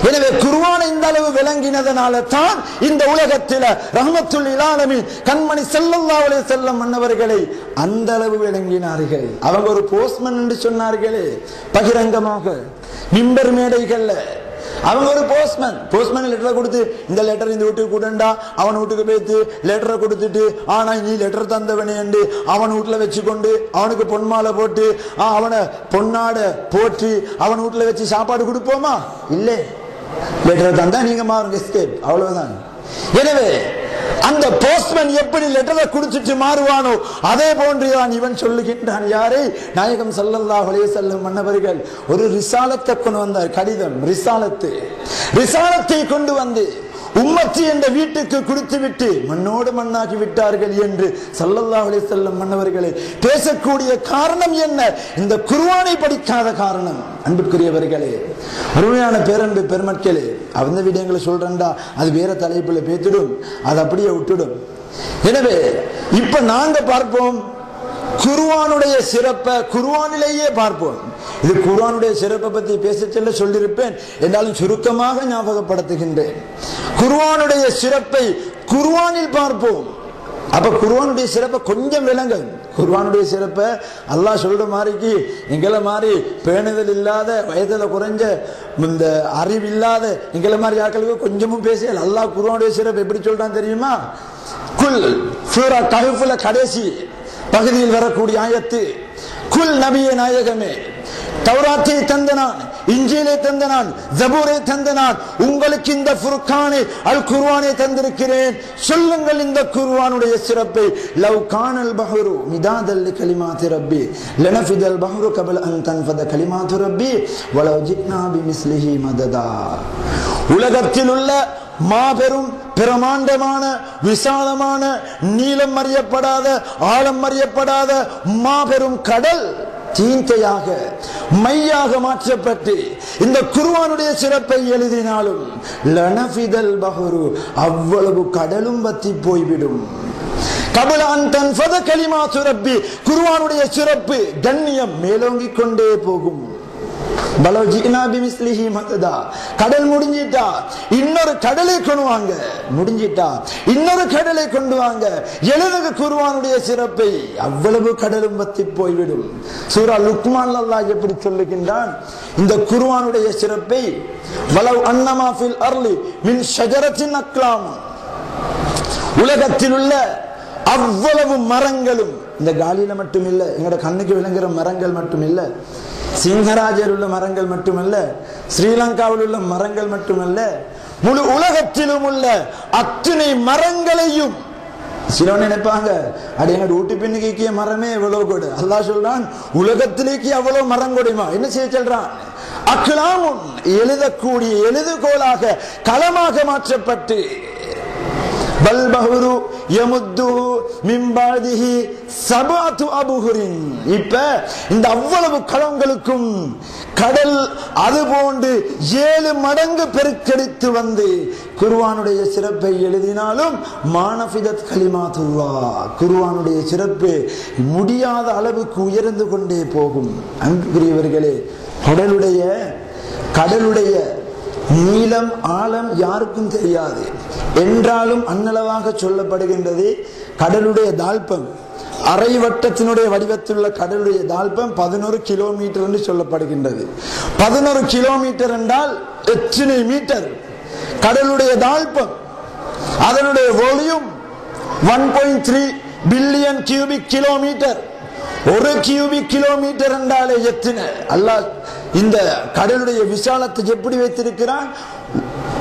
எனவே குர்ஆனை இந்த அளவு விளங்கினதனால தான் இந்த உலகத்தில் ரஹ்மத்துல் லில் ஆலமீன் கண்மணி ஸல்லல்லாஹு அலைஹி வஸல்லம் மன்னவர்களை அந்த அளவு விளங்கினார்கள். அவங்க ஒரு போஸ்ட்மேன் என்று சொன்னார்களே பகிரங்கமாக மிம்பர் மேடைகள்ல. அவங்க ஒரு போஸ்ட்மேன் லெட்டரை கொடுத்து, இந்த லெட்டர் இந்த வீட்டுக்கு கூடண்டா, அவன் வீட்டுக்கு போய்த்து லெட்டரை கொடுத்துட்டு, ஆனா நீ லெட்டர் தந்தவனே என்று அவன் வீட்டுல வச்சுக்கொண்டு அவனுக்கு பொன்மாலை போட்டு அவனை பொன்னாட போற்றி அவன் வீட்டுல வச்சு சாப்பாடு கொடுப்போமா? இல்லை. லெட்டர் தந்தா நீங்க மாறுங்க, எஸ்கேப், அவ்வளவுதான். எனவே அந்த போஸ்ட்மேன் எப்படி லெட்டரை குடிச்சிட்டு மாறுவானோ அதே போன்றுதான் இவன் சொல்லுகின்றான். யாரை? நாயகம் ஸல்லல்லாஹு அலைஹி வஸல்லம் மன்னவர்கள் ஒரு ரிசாலத்தை கொண்டு வந்தார். கடிதம், ரிசாலத்தை கொண்டு வந்து உம்மத்தி என்ற வீட்டுக்கு கொடுத்து விட்டு மண்ணோடு மண்ணாக்கி விட்டார்கள் என்று ஸல்லல்லாஹு அலைஹி வஸல்லம் மன்னவர்களே பேசக்கூடிய காரணம் என்ன? இந்த குர்ஆனை படிக்காத காரணம். அன்புக்குரியவர்களே, அருமையான பேரன்பு பெருமக்களே, அந்த விடயங்களை சொல்றேன்டா அது வேற தலைப்புல பேத்திடும், அது அப்படியே விட்டுடும். எனவே இப்ப நாங்க பார்ப்போம் குர்ஆனுடைய சிறப்பை குர்ஆனிலேயே பார்ப்போம். இது குர்ஆனுடைய சிறப்பை பத்தி பேச செல்ல சொல்லியிருப்பேன், என்றாலும் சுருக்கமாக ஞாபகப்படுத்துகின்றேன். குர்ஆனுடைய சிறப்பை குர்ஆனில் பார்ப்போம். அப்ப குர்ஆனுடைய சிறப்பை கொஞ்சம் விளங்கு. குர்ஆனுடைய சிறப்பை அல்லாஹ் சொல்ற மாதிரிக்கு எங்களை மாதிரி பேணுதல் இல்லாத வயதுல குறைஞ்ச இந்த அறிவில்லாத எங்களை மாதிரி ஆட்களுக்கு கொஞ்சமும் பேசல. அல்லாஹ் குர்ஆனுடைய சிறப்பு எப்படி சொல்றான் தெரியுமா? குல் சூரா கஹ்ஃப்ல கடைசி பகுதியில் வரக்கூடிய ஆயத்து, குல் நபியே நாயகமே, தௌராத்தை தந்தனான், இஞ்சிலை தந்தனான், ஜபூரை தந்தனான், உங்களுக்கு இந்த ஃபுர்கானை அல் குர்ஆனை தந்திருக்கிறேன். சொல்லுங்கள் இந்த குர்ஆனுடைய சிறப்பை. லவ் கானல் பஹ்ரு மிதாதல் லிகலிமாத்தி ரப்பி லனஃபிதல் பஹ்ரு கப்ல அன் தன்ஃபத கலிமாத்து ரப்பி வலவ் ஜினா பிமிஸ்லிஹி மததா. உலகத்தில் உள்ள மாபெரும் பிரமாண்டமான விசாலமான நீளம் அறியப்படாத ஆழம் அறியப்படாத மாபெரும் கடல் தீந்தையாக மையாக மாற்றப்பட்டு இந்த குர்ஆனுடைய சிறப்பை எழுதினாலும் லனஃபிதல் பஹ்ரு அவ்வளவு கடலும் வத்தி போய்விடும். கப்ல அன் தன்ஃபத கலிமாத்து ரப்பி குர்ஆனுடைய சிறப்பு கண்ணியம் மேலோங்கிக் கொண்டே போகும். கடல் முடிஞ்சிட்டா இன்னொரு கடலை கொண்டு வாங்க, முடிஞ்சிட்டா இன்னொரு கடலை கொண்டு வாங்க, எழுதுக குர்ஆனுடைய சிறப்பை, அவ்வளவு கடலும் வத்தி போய்விடும். சூரா லுக்மான் அல்லாஹ் எப்படி சொல்லுகின்றான் இந்த குர்ஆனுடைய சிறப்பை? வலவ் அன்னமா ஃபில் அர்லி மின் ஷஜரத்தின் அக்லாம், உலகத்தில் உள்ள அவ்வளவு மரங்களும், இந்த காலியில மட்டும் இல்ல, எங்கட கண்ணுக்கு விளங்குற மரங்கள் மட்டும் இல்ல, சிங்கராஜர் உள்ள மரங்கள் மட்டுமல்ல, ஸ்ரீலங்காவில் உள்ள மரங்கள் மட்டுமல்ல, முழு உலகத்திலும் உள்ள அத்தனை மரங்களையும் சிலவன் நினைப்பாங்க அடி எங்க ஊட்டி பெண்ணுக்கு மரமே எவ்வளவு கொடு. அல்லாஹ் சொல்றான் உலகத்திலேக்கு அவ்வளவு மரம் கொடுமா. என்ன செய்ய சொல்றான்? அக்லாமுன் எழுதக்கூடிய எழுதுகோலாக களமாக மாற்றப்பட்டு பல் பஹ்ரு யமுத்துஹு மின் பாதிஹி சபஅத்து அபுஹுரின். இப்ப இந்த அவ்வளவு களங்களுக்கும் கடல் அது போன்று 7 மடங்கு பெருக்கெடுத்து வந்து குர்ஆனுடைய சிறப்பை எழுதினாலும் மானஃபிதத் கலிமாத்துல்லாஹ், குர்ஆனுடைய சிறப்பு முடியாத அளவுக்கு உயர்ந்து கொண்டே போகும். அன்புக்குரியவர்களே, கடலுடைய நீளம் ஆழம் யாருக்கும் தெரியாது என்றாலும் அன்னளவாக சொல்லப்படுகின்றது. கடலுடைய தாழ்பம், அரை வட்டத்தினுடைய வடிவத்திலுள்ள கடலுடைய தாழ்பம் 11 கிலோமீட்டர் என்று சொல்லப்படுகின்றது. 11 கிலோமீட்டர் என்றால் எத்தனை மீட்டர்? கடலுடைய தாழ்பம், அதனுடைய volume 1.3 billion cubic kilometre. 1 cubic kilometre என்றாலே எத்தனை? அல்லாஹ் இந்த கடலுடைய விசாலத்தை எப்படி வைத்திருக்கிறான்?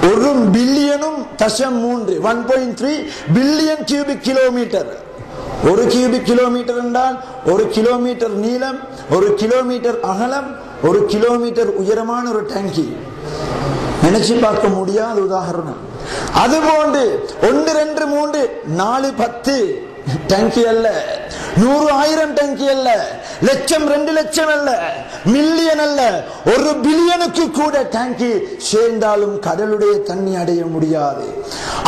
1 பில்லியனும் தசம் 3 1.3 billion cubic kilometre. 1 cubic kilometre என்றால் 1 கிலோமீட்டர் நீளம், 1 கிலோமீட்டர் அகலம், 1 கிலோமீட்டர் உயரமான ஒரு டேங்கி. நினைச்சு பார்க்க முடியாத உதாரணம். அதுபோன்று 1 2 3 4 10 டேங்கி அல்ல, 100 1000 டேங்கி அல்ல, லட்சம் 2 லட்சம் அல்ல, மில்லியன் அல்ல, 1 பில்லியனுக்கு கூட டேங்கி சேர்ந்தாலும் கடலுடைய தண்ணி அடைய முடியாது.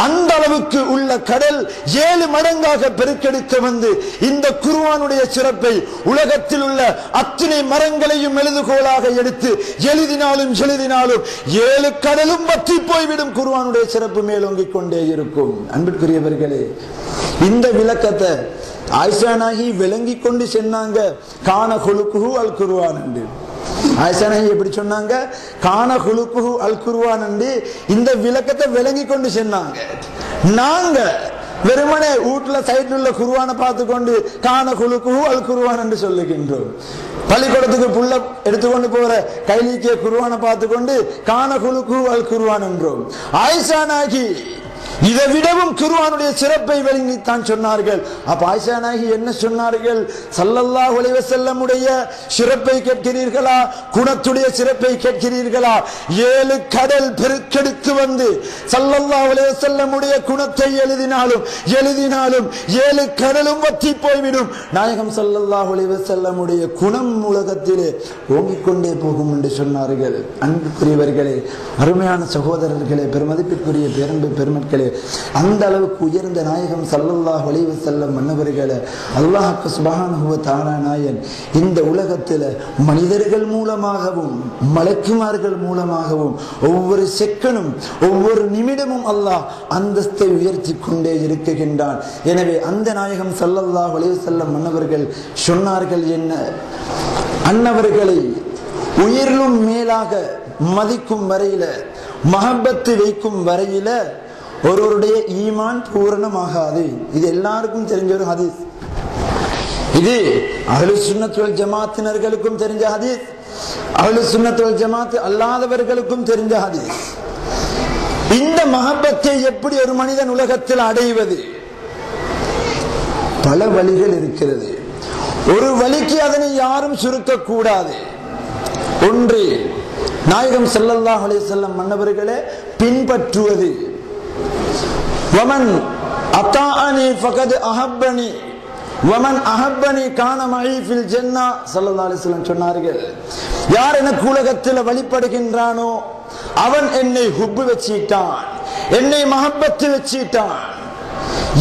அந்த அளவுக்கு உள்ள கடல் 7 மடங்காக பெருக்கெடுக்க வந்து இந்த குர்ஆனுடைய சிறப்பை உலகத்தில் உள்ள அத்தனை மரங்களையும் எழுதுகோலாக எடுத்து எழுதினாலும் 7 கடலும் வற்றி போய்விடும். குர்ஆனுடைய சிறப்பு மேலோங்கிக் கொண்டே இருக்கும். அன்பிற்குரியவர்களே, இந்த விளக்கத்தை ஆயிஷா நாயகி விளங்கி கொண்டு சொன்னாங்க. கான குலுக்குஹு அல் குர்ஆன் என்று ஆயிஷா நாயகி எப்படி சொன்னாங்க? கான குலுக்குஹு அல் குர்ஆன் என்று இந்த விளக்கத்தை விளங்கி கொண்டு சொன்னாங்க. நாங்க வெறுமனே வீட்டுல சைட்ல உள்ள குர்ஆனை பார்த்து கொண்டு கான குலுக்குஹு அல் குர்ஆன் என்று சொல்லுகின்றோம். பள்ளிக்கூடத்துக்கு புள்ள எடுத்துக்கொண்டு போற கைலிக்கிய குர்ஆனை பார்த்து கொண்டு கான குலுக்குஹு அல் குர்ஆன் என்றோம். ஆயிஷா நாயகி இதை விடவும் குர்ஆனுடைய சிறப்பை விளங்கித்தான் சொன்னார்கள். அப்ப ஆயிஷா நாயகி என்ன சொன்னார்கள்? ஸல்லல்லாஹு அலைஹி வஸல்லம் உடைய சிறப்பை கேட்கிறீர்களா, குணத்துடைய சிறப்பை கேட்கிறீர்களா? 7 கடல் பெருக்கெடுத்து வந்து ஸல்லல்லாஹு அலைஹி வஸல்லம் உடைய குணத்தை எழுதினாலும் 7 கடலும் வற்றி போய்விடும். நாயகம் ஸல்லல்லாஹு அலைஹி வஸல்லம் உடைய குணம் உலகத்திலே ஓங்கிக் கொண்டே போகும் என்று சொன்னார்கள். அன்புக்குரியவர்களே, அருமையான சகோதரர்களே, பெருமதிப்பிற்குரிய பேரன்பு பெருமக்களே, அந்த அளவுக்கு உயர்ந்த நாயகம் ஸல்லல்லாஹு அலைஹி வஸல்லம் மன்னவர்களே, அல்லாஹ் சுப்ஹானஹு வ தஆலா நாயன் இந்த உலகத்தில் மனிதர்கள் மூலமாகவும் மலக்குமார்கள் மூலமாகவும் ஒவ்வொரு செகண்டும் ஒவ்வொரு நிமிடமும் அல்லாஹ் அந்தஸ்தை உயர்த்தி கொண்டே இருக்குகின்றான். எனவே அந்த நாயகம் ஸல்லல்லாஹு அலைஹி வஸல்லம் மன்னவர்கள் சொன்னார்கள் என்ன? அன்னவர்களை உயிரிலும் மேலாக மதிக்கும் வரையில, மஹப்பத்து வைக்கும் வரையில ஒருவருடைய ஈமான் பூரணமாகாது. இது எல்லாருக்கும் தெரிஞ்ச ஒரு ஹதீஸ். இது அஹ்லுஸ் சுன்னத் வல் ஜமாத்தினர்களுக்கும் தெரிஞ்ச ஹதீஸ், அஹ்லுஸ் சுன்னத் வல் ஜமாத் அல்லாதவர்களுக்கும் தெரிஞ்ச ஹதீஸ். இந்த மஹப்பத்தை எப்படி ஒரு மனிதன் உலகத்தில் அடைவது? பல வழிகள் இருக்கிறது. ஒரு வழிக்கு அதனை யாரும் சுருக்க கூடாது. ஒன்று, நாயகம் ஸல்லல்லாஹு அலைஹி வஸல்லம் மன்னவர்களே பின்பற்றுவது. வமன் அதாஅனி ஃபகத் அஹப்பனி வமன் அஹப்பனி கான மஇ ஃபில் ஜன்னah ஸல்லல்லாஹு அலைஹி வஸல்லம் சொன்னார்கள், யார் எனக்கு உலகத்தில் வழிபடுகின்றானோ அவன் என்னை ஹுப்பு வச்சிட்டான், என்னை மஹப்பத்து வச்சிட்டான்.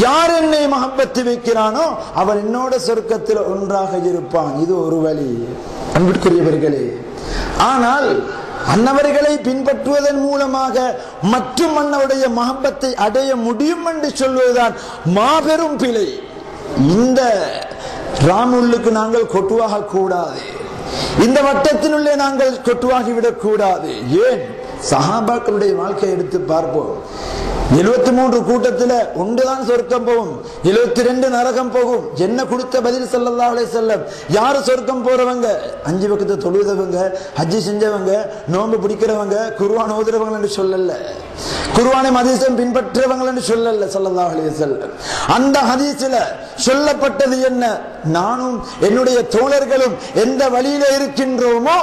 யார் என்னை மஹப்பத்து வைக்கிறானோ அவன் என்னோட சொர்க்கத்தில் ஒன்றாக இருப்பான். இது ஒரு வழி. அன்பிற்குரியவர்களே, ஆனால் அன்னவர்களை பின்பற்றுவதன் மூலமாக மற்றும் அன்னவருடைய மஹப்பத்தை அடைய முடியும் என்று சொல்வதுதான் மாபெரும் பிழை. இந்த ராமுல்லுக்கு நாங்கள் கொட்டுவாக கூடாது, இந்த வட்டத்தினுள்ளே நாங்கள் கொட்டுவாகிவிடக் கூடாது. ஏன்? சஹாபாக்களுடைய வாழ்க்கையை எடுத்து பார்ப்போம். 73 கூட்டத்தில் ஒன்றுதான் சொர்க்கம் போகும், 72 நரகம் போகும். என்ன கொடுத்த பதில் ஸல்லல்லாஹு அலைஹி வஸல்லம்? யாரு சொர்க்கம் போறவங்க? 5 வக்து தொழுதவங்க, ஹஜ்ஜி செஞ்சவங்க, நோன்பு பிடிக்கிறவங்க, குர்ஆன் ஓதுறவங்க என்று சொல்லல, குர்ஆனை ஹதீஸை பின்பற்றவங்க என்று சொல்லல ஸல்லல்லாஹு அலைஹி வஸல்லம். அந்த ஹதீஸில் சொல்லப்பட்டது என்ன? நானும் என்னுடைய தோழர்களும் எந்த வழியில இருக்கின்றோமோ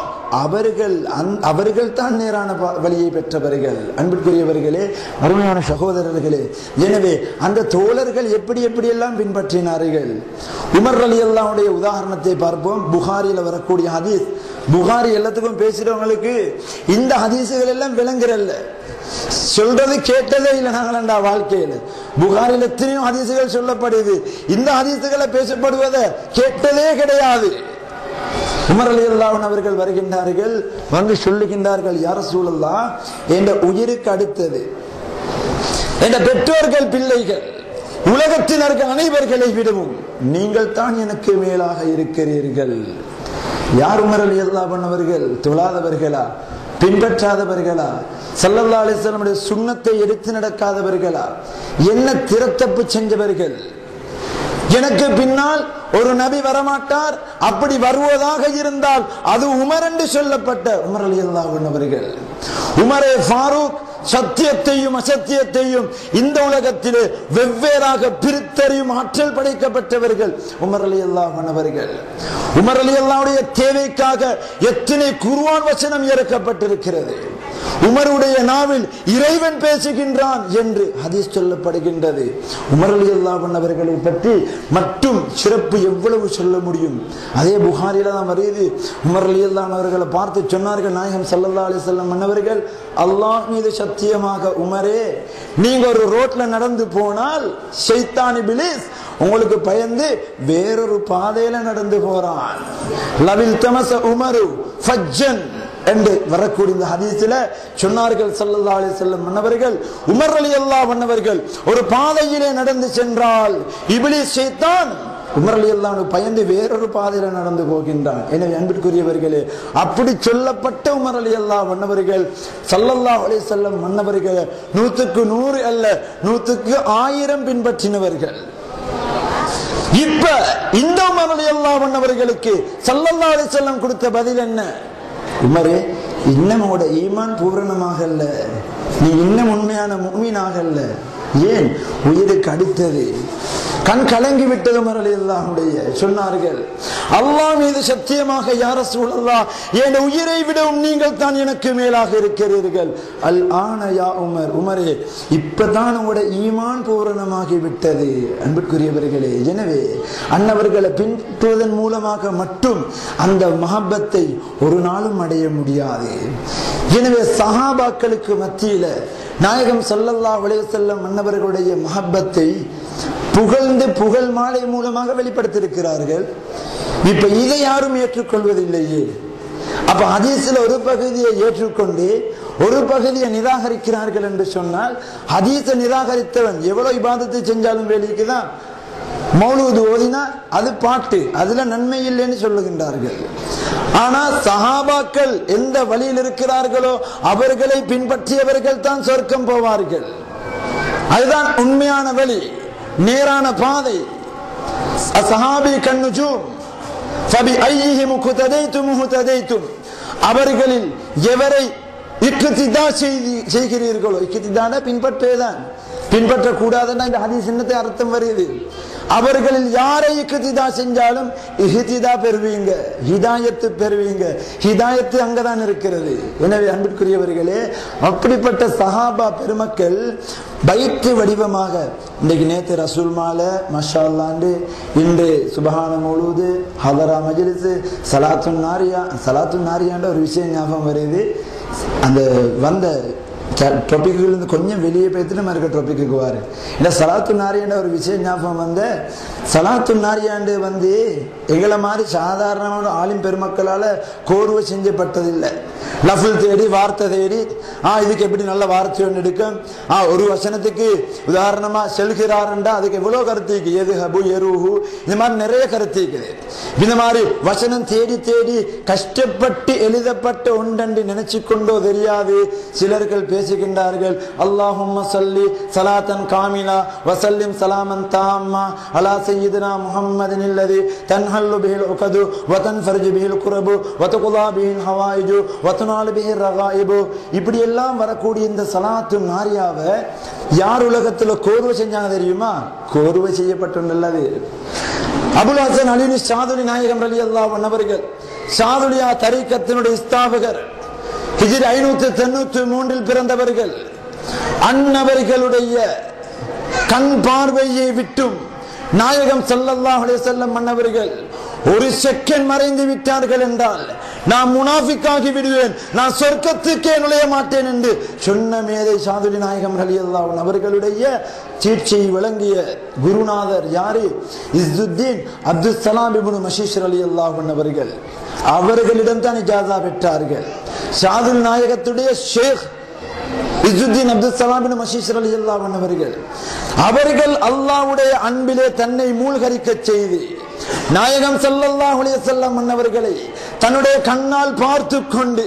அவர்கள் தான் நேரான வழியை பெற்றவர்கள். அன்பிற்குரியவர்களே, அருமையான சகோதரர்களே, எனவே அந்த தோழர்கள் எப்படி எல்லாம் பின்பற்றினார்கள். உமர் ரலியல்லாஹு அன்ஹுடைய உதாரணத்தை பார்ப்போம். புகாரியில் வரக்கூடிய ஹதீஸ். புகாரி எல்லாத்துக்கும் பேசுறவங்களுக்கு இந்த ஹதீஸுகள் எல்லாம் விளங்குறல்ல, சொல்றது கேட்டதே இல்லை நாங்களா வாழ்க்கையில். புகாரில் எத்தனையோ ஹதீஸுகள் சொல்லப்படுது, இந்த ஹதீஸுகளை பேசப்படுவதை கேட்டதே கிடையாது. உமர் ரலியல்லாஹு அன்ஹு அவர்கள் வருகின்றார்கள், வந்து சொல்லுகின்றார்கள், யா ரசூலல்லாஹ், என்ற உயிருக்கு அடுத்தது என்ற பெற்றோர்கள், பிள்ளைகள், உலகத்தினர்கள் அனைவர்களை விடவும் நீங்கள் தான் எனக்கு மேலாக இருக்கிறீர்கள். யார் உமர் ரலியல்லாஹு அன்ஹு அவர்கள்? தொழாதவர்களா? பின்பற்றாதவர்களா? ஸல்லல்லாஹு அலைஹி வஸல்லம் சுன்னத்தை எடுத்து நடக்காதவர்களா? என்ன திறத்தப்பு செஞ்சவர்கள்? எனக்கு பின்னால் ஒரு நபி வரமாட்டார், அப்படி வருவதாக இருந்தால் அது உமர் என்று சொல்லப்பட்ட உமர் ரலியல்லாஹு அன்ஹு அவர்கள். உமரே ஃபாரூக் சத்தியத்தையும் அசத்தியத்தையும் இந்த உலகத்திலே வெவ்வேறாக பிரித்தறியும் ஆற்றல் படைக்கப்பட்டவர்கள் உமர் ரலியல்லாஹு அன்ஹு அவர்கள். உமர் ரலியல்லாஹு அன்ஹுடைய தேவைக்காக எத்தனை குர்ஆன் வசனம் இறக்கப்பட்டிருக்கிறது. உமருடைய நாவில் இறைவன் பேசுகின்றான் என்று ஹதீஸ் சொல்லப்படுகின்றது. உமர் ரலியல்லாஹு அன்ஹு அவர்களை பற்றி மட்டும் சிறப்பு எவ்வளவு சொல்ல முடியும்? அதே புகாரில தான் வருது. உமர் ரலியல்லாஹு அன்ஹு அவர்களை பார்த்து சொன்னார்கள் நாயகம் ஸல்லல்லாஹு அலைஹி வஸல்லம் அன்னவர்கள், அல்லாஹ் மீது சத்தியமாக உமரே, நீங்க ஒரு ரோட்ல நடந்து போனால் ஷைத்தான் இப்லீஸ் உங்களுக்கு பயந்து வேறொரு பாதையில நடந்து போறான். லவில் தமஸ உமரு ஃபஜ்ஜன் என்று வரக்கூடிய இந்த ஹதீஸில் சொன்னார்கள் ஸல்லல்லாஹு அலைஹி வஸல்லம் அன்னவர்கள், உமர் ரலியல்லாஹு அன்ஹு அவர்கள் ஒரு பாதையிலே நடந்து சென்றால் இப்லீஸ் ஷைத்தான் உமர் ரலியல்லாஹு அன்ஹு பயந்து வேறொரு பாதையில நடந்து போகின்றான். எனவே அன்பிற்குரியவர்களே, அப்படி சொல்லப்பட்ட உமர் ரலியல்லாஹு அன்ஹு அவர்கள் ஸல்லல்லாஹு அலைஹி வஸல்லம் அன்னவர்கள் 100க்கு 100 அல்ல 100க்கு 1000 பின்பற்றினவர்கள். இப்ப இந்த உமர் ரலியல்லாஹு அன்ஹு அவர்களுக்கு ஸல்லல்லாஹு அலைஹி வஸல்லம் கொடுத்த பதில் என்ன? உமரே, இன்னும் உங்களோட ஈமான் பூரணமாக அல்ல, நீ இன்னும் உண்மையான முஃமினாக அல்ல. ஏன் உயிருக்கு அடுத்தது கண் கலங்கி விட்டது மரலியல்லாஹுடைய சொன்னார்கள், அல்லாஹ் மீது சத்தியமாக யா ரசூலல்லாஹ், என் உயிரை விடவும் நீங்கள் தான் எனக்கு மேலாக இருக்கிறீர்கள். அல் ஆன யா உமர், உமரே இப்பதான் உங்களுடைய ஈமான் பூரணமாகி விட்டது. அன்புக்குரியவர்களே, எனவே அன்னவர்களை பின்பற்றுவதன் மூலமாக மட்டும் அந்த மஹப்பத்தை ஒரு நாளும் அடைய முடியாது. எனவே சஹாபாக்களுக்கு மத்தியில நாயகம் ஸல்லல்லாஹு அலைஹி வஸல்லம் அன்னவர்களுடைய மஹப்பத்தை புகழ்ந்து புகழ் மாலை மூலமாக வெளிப்படுத்தியிருக்கிறார்கள். இப்ப இதை யாரும் ஏற்றுக்கொள்வதில்லையே. அப்ப ஹதீஸ்ல ஒரு பகுதியை ஏற்றுக்கொண்டு ஒரு பகுதியை நிராகரிக்கிறார்கள் என்று சொன்னால், ஹதீஸை நிராகரித்தவன் எவ்வளவு இபாதத்தை செஞ்சாலும் வேலைக்குதான். மௌலூது ஓதினா அது பாட்டு, அதுல நன்மை இல்லைன்னு சொல்லுகின்றார்கள். ஆனா சஹாபாக்கள் எந்த வழியில் இருக்கிறார்களோ அவர்களை பின்பற்றியவர்கள் தான் சொர்க்கம் போவார்கள். அதுதான் உண்மையான வழி, நேரான பாதை. அஸ்ஹாபி கன்னுஜூம் ஃபபி ஐஹிம் முக்ததைதும் முஹ்ததைதும், அவர்களில் எவரை இக்திதா செய்கிறீர்களோ, இக்திதான பின்பற்றேதான், பின்பற்றக்கூடாதுன்னா இந்த ஹதீஸ் என்னத்தை அர்த்தம் வருது? அவர்களில் யாரை இக்திதா செஞ்சாலும் இஹ்திதா பெறுவீங்க, ஹிதாயத்து பெறுவீங்க. ஹிதாயத்து அங்கதான் இருக்கிறது. எனவே அன்பிற்குரியவர்களே, அப்படிப்பட்ட சஹாபா பெருமக்கள் பைத்து வடிவமாக இன்றைக்கு நேற்று ரசூல் மாலை மஷா அல்லாண்டு, இன்று சுபஹான மௌலூது, ஹதரா மஜ்லிஸ், சலாத்து நாரியாண்ட ஒரு விஷயம் ஞாபகம் வருது. அந்த வந்த டாபிக்லேருந்து கொஞ்சம் வெளியே போய்த்து நம்ம இருக்க டாபிக்கு வாரு. இந்த சலாத்து நாரியாண்ட ஒரு விஷயம் ஞாபகம் வந்த, சலாத்து நாரியாண்டு எங்களை மாதிரி சாதாரணமான ஆலிம் பெருமக்களால் கோர்வை செஞ்சப்பட்டதில்லை. லஃபுல் தேடி வார்த்தை தேடி இதுக்கு எப்படி நல்ல வார்த்தை ஒன்று எடுக்கும், ஒரு வசனத்துக்கு உதாரணமா செல்கிறாருண்டா அதுக்கு எவ்வளவு கருத்து இருக்கு, எது ஹபு எருஹு, இந்த மாதிரி நிறைய கருத்து இருக்குது. இந்த மாதிரி வசனம் தேடி தேடி கஷ்டப்பட்டு எழுதப்பட்ட ஒன்றென்று நினைச்சு கொண்டோ தெரியாது சிலர்கள் பேசுகின்றார்கள். அல்லாஹும்ம ஸல்லி ஸலாத்தன் காமிலா வஸல்லிம் ஸலாமன் தாம்மா அலா சய்யிதினா முஹம்மதின் அல்லதி தன்ஹல்லு பிஹில் உகது வ தன்ஃபர்ஜு பிஹில் குரபு வ துக்லா பிஹில் ஹவாயிஜு வ துனாலு பிஹில் ரகாயிபு. இப்படி எல்லாம் வரக்கூடிய இந்த சலாத்து நாரியாவை யார் உலகத்துல கோர்வை செஞ்சாங்க தெரியுமா? கோர்வை செய்யப்பட்டுள்ளது அபுல் ஹசன் அலி ஷாதுலி நாயகம் ரலியல்லாஹு அன்ஹு அவர்கள், ஷாதுலியா தரீக்கத்தினுடைய ஸ்தாபகர், ஹிஜ்ரி 593 பிறந்தவர்கள். அன்னவர்களுடைய கண் பார்வையை விட்டும் நாயகம் ஸல்லல்லாஹு அலைஹி வஸல்லம் அன்னவர்கள் ஒரு செகண்ட் மறைந்து விட்டார்கள் என்றால் நான் முனாஃபிக்காகி விடுவேன், நான் சொர்க்கத்துக்கே நுழைய மாட்டேன் என்று சொன்ன மேதை ஷாதுலி நாயகம் ரலியல்லாஹு அன்ஹு அவர்களுடைய சீட்சியை வழங்கிய குருநாதர் யாரு? இஸ்ஸுத்தீன் அப்துல் சலாம் இப்னு மஷீஷ் ரலியல்லாஹு அன்ஹு அவர்கள். அவர்களிடம் தான் இஜாஸா பெற்றார்கள். ஷாதுல் நாயகத்துடைய ஷேக் இஸ்ஸுத்தீன் அப்துல் சலாம் இப்னு மஷீஷ் ரலியல்லாஹு அன்ஹு அவர்கள், அவர்கள் அல்லாஹ்வுடைய அன்பிலே தன்னை மூழ்கரிக்க செய்து நாயகம் ஸல்லல்லாஹு அலைஹி வஸல்லம் அன்னவர்களை தன்னுடைய கண்ணால் பார்த்து கொண்டு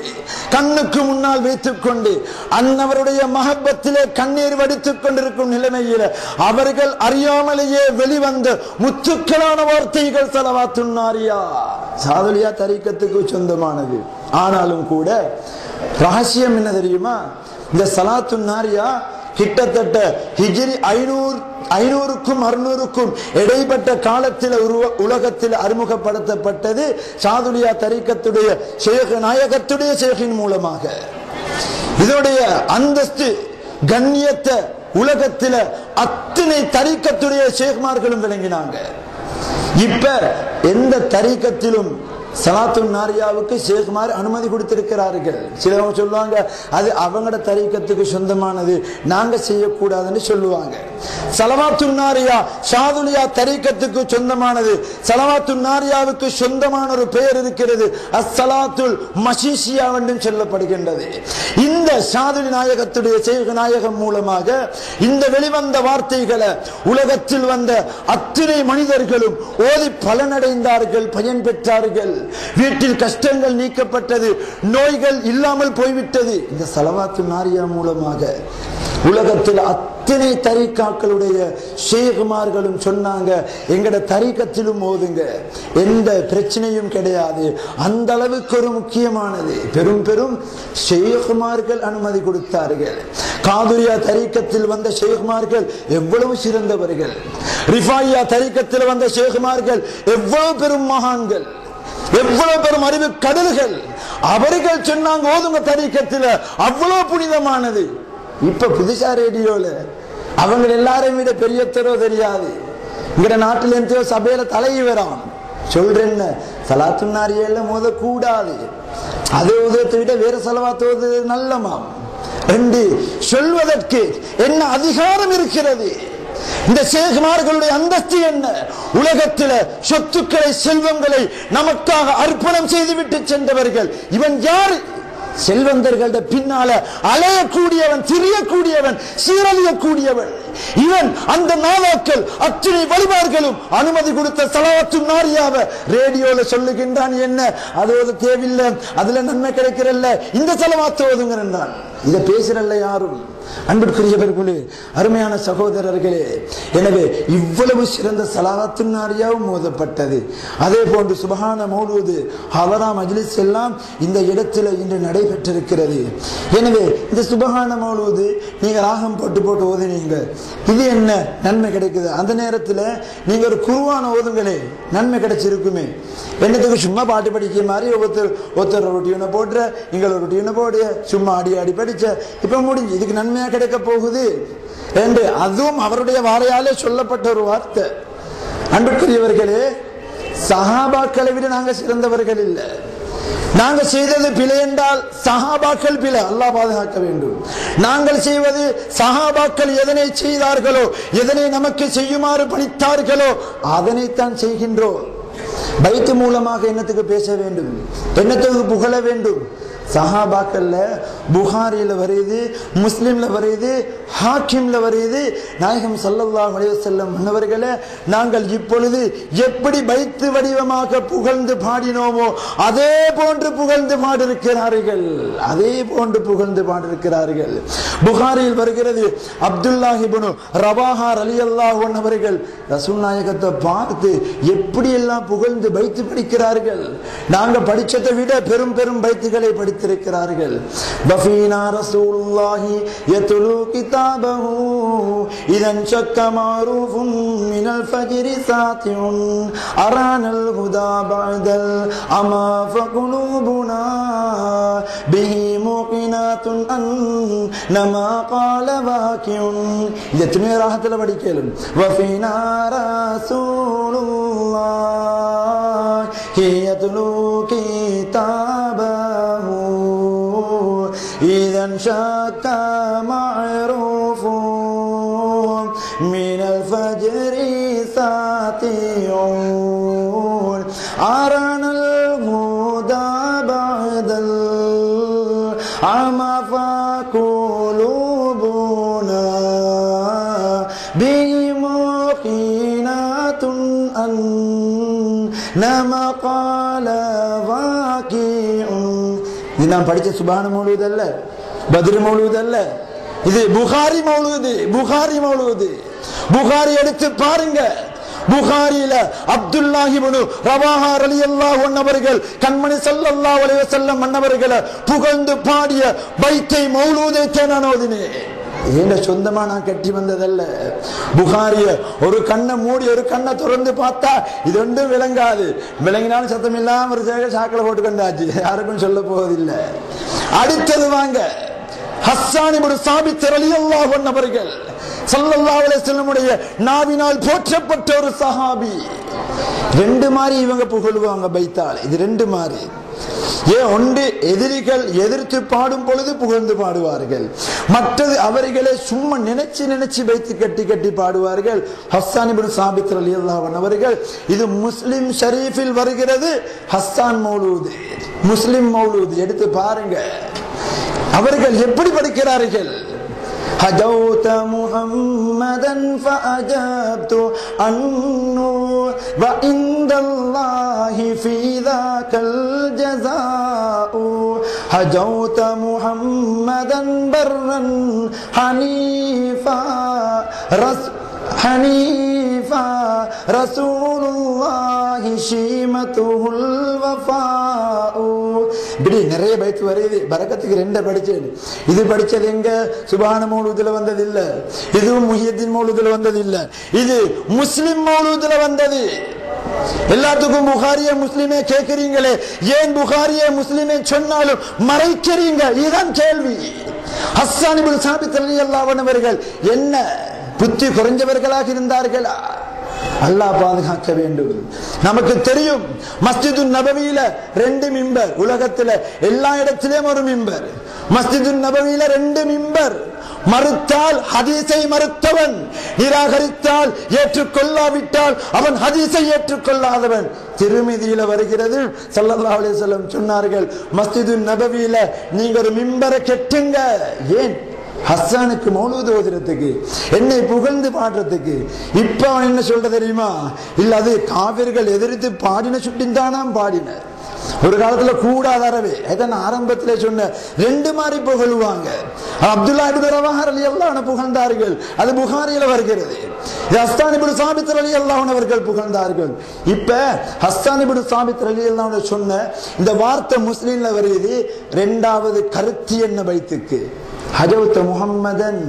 கண்ணுக்கு முன்னால் வைத்துக் கொண்டு அன்னவருடைய மஹப்பத்திலே கண்ணீர் வடித்துக் கொண்டிருக்கும் நிலைமையில் அவர்கள் அறியாமலேயே வெளிவந்த முத்துக்களான வார்த்தைகள் ஸலவாத்துன் நாரியா ஷாதுலியா தரீக்கத்துக்கு சொந்தமானது. ஆனாலும் கூட ரகசியம் என்ன தெரியுமா? இந்த ஸலாத்துன் நாரியா கிட்டத்தட்ட ஹிஜ்ரி 500க்கும் 600க்கும் இடைப்பட்ட காலத்தில் உலகத்தில் அறிமுகப்படுத்தப்பட்டது ஷாதுலியா தரீக்கத்துடைய ஷேக் நாயகத்துடைய ஷேக்கின் மூலமாக. இதோடைய அந்தஸ்து கண்ணியத்தை உலகத்தில் அத்தனை தரீக்கத்துடைய ஷேக்மார்களும் விளங்கினாங்க. இப்ப எந்த தரீக்கத்திலும் சலாத்துன் நாரியாவுக்கு ஷேக்மார் அனுமதி கொடுத்திருக்கிறார்கள். சிலவங்க சொல்லுவாங்க அது அவங்களோட தரீக்கத்துக்கு சொந்தமானது, நாங்க செய்யக்கூடாதுன்னு சொல்லுவாங்க. சலவாத்துன் நாரியா ஷாதுலியா தரீக்கத்துக்கு சொந்தமானது. சலவாத்துன் நாரியாவுக்கு சொந்தமான ஒரு பெயர் இருக்கிறது, அஸ்ஸலாத்துல் மஷீஷியா என்றும் சொல்லப்படுகின்றது. இந்த ஷாதுலி நாயகத்துடைய ஷேக் நாயகம் மூலமாக இந்த வெளிவந்த வார்த்தைகளை உலகத்தில் வந்த அத்தனை மனிதர்களும் ஓதி பலனடைந்தார்கள், பயன் பெற்றார்கள். வீட்டில் கஷ்டங்கள் நீக்கப்பட்டது, நோய்கள் இல்லாமல் போய்விட்டது இந்த ஸலவாத்துன் நாரியா மூலமாக. உலகத்தில் அத்தனை தரீக்காக்களுடைய ஷேகுமார்களும் சொன்னாங்க, எங்கட தரீக்கத்திலும் ஓதுங்க, எந்த பிரச்சனையும் கிடையாது. அந்த அளவுக்கு ஒரு முக்கியமானது. பெரும் பெரும் ஷேகுமார்கள் அனுமதி கொடுத்தார்கள். காதுரியா தரீக்கத்தில் வந்த ஷேகுமார்கள் எவ்வளவு சிறந்தவர்கள், ரிஃபாயியா தரீக்கத்தில் வந்த ஷேகுமார்கள் எவ்வளவு பெரும் மகான்கள், எவ்வளவு பெரும் அறிவு கடல்கள். அவர்கள் சொன்னாங்க ஓதுங்க தரீக்கத்தில், அவ்வளவு புனிதமானது. இப்ப புதுசா ரேடியோல அவங்க எல்லாரையும் விட பெரியத்தரோ தெரியாது. இங்க நாட்டில் எந்த சபையில தலைவராம் சொல்றேன், சலாத்துன்னாரியல்ல மோத கூடாது, அதை உதவத்தை விட வேற செலவாத்து ஓதுவது நல்லமாம் என்று சொல்வதற்கு என்ன அதிகாரம் இருக்கிறது? இந்த ஷேகுமார்களுடைய அந்தஸ்து என்ன? உலகத்தில் சொத்துக்களை செல்வங்களை நமக்காக அர்ப்பணம் செய்துவிட்டு சென்றவர்கள். இவன் யார்? செல்வந்தர்கள பின்னால அலையக்கூடியவன், திரியக்கூடியவன், சீரழியக்கூடியவன் இவன். அந்த நாவாக்கள் அத்தனை வழிபார்களும் அனுமதி கொடுத்த ஸலவாத்துன் நாரியாவ ரேடியோல சொல்லுகின்றான். என்ன அதோட தேவையில்லை, அதுல நன்மை கிடைக்கிறல்ல, இந்த ஸலவாத்து ஓதுங்கன்றான். இதை பேசுறல்ல யாரும். அன்பிற்குரியவர்களே, அருமையான சகோதரர்களே, எனவே இவ்வளவு சிறந்த ஸலவாத்துன் நாரியாவும் ஓதப்பட்டது. அதே போன்று சுபஹான மௌலூது ஹலரா மஜ்லிஸ் எல்லாம் இந்த இடத்துல இன்று நடைபெற்றிருக்கிறது. எனவே இந்த சுபஹான மௌலூது நீங்க ராகம் போட்டு போட்டு ஓதுனீங்க, இது என்ன நன்மை கிடைக்குது? அந்த நேரத்தில் நீங்க ஒரு குர்ஆன ஓதுங்களே, நன்மை கிடைச்சிருக்குமே. என்னத்துக்கு சும்மா பாட்டு படிக்க மாதிரி ஒருத்தர் ஒரு டியூனை போடுற, நீங்கள் ஒரு டியூனை போடு, சும்மா அடி அடி படிச்ச, இப்ப முடிஞ்சு, இதுக்கு நன்மையா கிடைக்க போகுது என்று அதுவும் அவருடைய வாரையாலே சொல்லப்பட்ட ஒரு வார்த்தை. அன்புக்குரியவர்களே, சஹாபாக்களை விட நாங்க சிறந்தவர்கள் இல்லை. நாங்க செய்தது பிழை என்றால் சஹாபாக்கள் பிழை, அல்லாஹ் பாதுகாக்க வேண்டும். நாங்கள் செய்வது சஹாபாக்கள் எதனை செய்தார்களோ, எதனை நமக்கு செய்யுமாறு பணித்தார்களோ அதனைத்தான் செய்கின்றோம். பைத்து மூலமாக என்னத்துக்கு பேச வேண்டும், என்னத்துக்கு புகழ வேண்டும்? சஹாபாக்கள்ல புகாரில வருது, முஸ்லிம்ல வருது, ஹாக்கிம்ல வருது. நாயகம் ஸல்லல்லாஹு அலைஹி வஸல்லம் அன்னவர்களே, நாங்கள் இப்பொழுது எப்படி பைத்து வடிவமாக புகழ்ந்து பாடினோமோ அதே போன்று புகழ்ந்து பாடிருக்கிறார்கள், அதே போன்று புகழ்ந்து பாடிருக்கிறார்கள். புகாரில் வருகிறது, அப்துல்லாஹ் இப்னு ரவாஹா ரலியல்லாஹு அன்ஹு அவர்கள் ரசூல் நாயகத்தை பார்த்து எப்படி எல்லாம் புகழ்ந்து பைத்து படிக்கிறார்கள். நாங்க படிச்சதை விட பெரும் பெரும் பைத்துகளை படித்திருக்கிறார்கள். பஃபீனா ரசூலுல்லாஹி யத்லு கிதாபஹு இதன் ஷக்க மாரூஃபுன் மினல் ஃபஜ்ரி சாத்தியுன் அரானல் ஹுதா பஅதல் அமா ஃபகுலூபுனா பிஹி முகினாத்துன் அன்னமா قال வாக்கியுன். இந்த துணிய ராஹத்துல படிக்கலும். வஃபீனா ரசூலுல்லாஹி யத்லு கிதாபஹு இதன் ஷக்க மஅரூஃபுன் மினல் ஃபஜ்ரி சாத்தியுன் அரானல் ஹுதா பஅதல் அமா ஃபகுலூபுனா பிமுகினாத்துன் அன்னமா قال வாக்கியுன். இது நான் படிச்ச சுபான மௌலூத் அல்ல, பத்ர் மௌலூத் அல்ல, இது புகாரி மௌலூது. புகாரி மௌலூது, புகாரி எடுத்து பாருங்க. புகாரில அப்துல்லாஹ் இப்னு ரவாஹா ரலியல்லாஹு அன்ஹு அவர்கள் கண்மணி ஸல்லல்லாஹு அலைஹி வஸல்லம் அன்னவர்களை புகழ்ந்து பாடிய பைத்தை மௌலூதை நான் ஓதினேன். ஏண்ட சொந்தமா நான் கட்டி வந்ததல்ல. புகாரிய ஒரு கண்ணை மூடி ஒரு கண்ணை திறந்து பார்த்தா இது ஒன்றும் விளங்காது. விளங்கினாலும் சத்தம் இல்லாம ஒரு சாக்கலை போட்டு கொண்டாச்சு, யாருக்கும் சொல்ல போவதில்லை. அடுத்தது வாங்க, ஹஸ்ஸான் இப்னு சாபித் ரலியல்லாஹு அன்ஹு அவர்கள் ஸல்லல்லாஹு அலைஹி வஸல்லமுடைய நாவினால் போற்றப்பட்ட ஒரு சஹாபி. ரெண்டு மாதிரி இவங்க புகழுவாங்க பைத்தால், இது ரெண்டு மாதிரி. ஒன்று எதிரிகள் எதிர்த்து பாடும் பொழுது புகழ்ந்து பாடுவார்கள், மற்றது அவர்களை சும்மா நினைச்சு நினைச்சு வைத்து கட்டி கட்டி பாடுவார்கள். ஹஸ்ஸான் இப்னு சாபித் ரலியல்லாஹு அன்ஹு அவர்கள், இது முஸ்லிம் ஷரீஃபில் வருகிறது. ஹஸ்ஸான் மௌலூது, முஸ்லிம் மௌலூது எடுத்து பாருங்க. அவர்கள் எப்படி படிக்கிறார்கள்? هدوت محمدا فأجبت عنه وعند الله في ذاك الجزاء ஹஜௌத முஹம்மதன் பர்ரன் ஹனீஃபா ஹனீஃபா ரசூலுல்லாஹி ஷீமத்துல் வஃபாஉ. இப்படி நிறைய பைத்து வருது. பரக்கத்துக்கு 2 படிச்சேன். இது படிச்சது எங்க? சுபான மௌலூதுல வந்தது இல்ல, இதுவும் முஹியத்தீன் மௌலூதுல வந்தது இல்ல, இது முஸ்லிம் மௌலூதுல வந்தது. எல்லாத்துக்கும் புகாரிய முஸ்லிமே கேட்கிறீங்களே, ஏன் புகாரிய முஸ்லிமே சொன்னாலும் மறைக்கிறீங்க? இதுதான் கேள்வி. ஹஸ்ஸான் இப்னு சாபித் ரலியல்லாஹு அன்ஹு அவர்கள் என்ன புத்தி குறைஞ்சவர்களாக இருந்தார்களா? அல்லாஹ் பாதுகாக்க வேண்டும். நமக்கு தெரியும், மஸ்ஜிது நபவியில 2 மிம்பர், உலகத்துல எல்லா இடத்திலும் ஒரு மிம்பர். மஸ்ஜிது நபவியில 2 மிம்பர். மறுத்தால் ஹதீஸை மறுத்தவன், நிராகரித்தால் ஏற்றுக்கொள்ளாவிட்டால் அவன் ஹதீஸை ஏற்றுக்கொள்ளாதவன். திருமிதியில வருகிறது, ஸல்லல்லாஹு அலைஹி வஸல்லம் சொன்னார்கள், மஸ்ஜிது நபவியில நீங்க ஒரு மிம்பரை கெட்டுங்க. ஏன்? ஹஸ்ஸானுக்கு மௌலூது ஓதுறதுக்கு, என்னை புகழ்ந்து பாடுறதுக்கு. இப்ப அவன் என்ன சொல்ற தெரியுமா? இல்ல, அது காவிர்கள் எதிர்த்து பாடின சுட்டின்தானாம் பாடின. ஒரு காலத்துல கூடாதரவே, நான் ஆரம்பத்திலே சொன்ன 2 மாதிரி புகழுவாங்க. அப்துல்லா இப்னு ரவாஹா ரலியல்லாஹு அன்ஹு புகழ்ந்தார்கள், அது புகாரியில வருகிறது. ஹஸ்ஸான் இப்னு சாபித் ரலியல்லாஹு அன்ஹு அவர்கள் புகழ்ந்தார்கள். இப்ப ஹஸ்ஸான் இப்னு சாபித் ரலியல்லாஹு அன்ஹு சொன்ன இந்த வார்த்தை முஸ்லிம்ல வருது. 2வது கருத்து என்ன பைத்துக்கு? ஹஜௌத முஹம்மதன்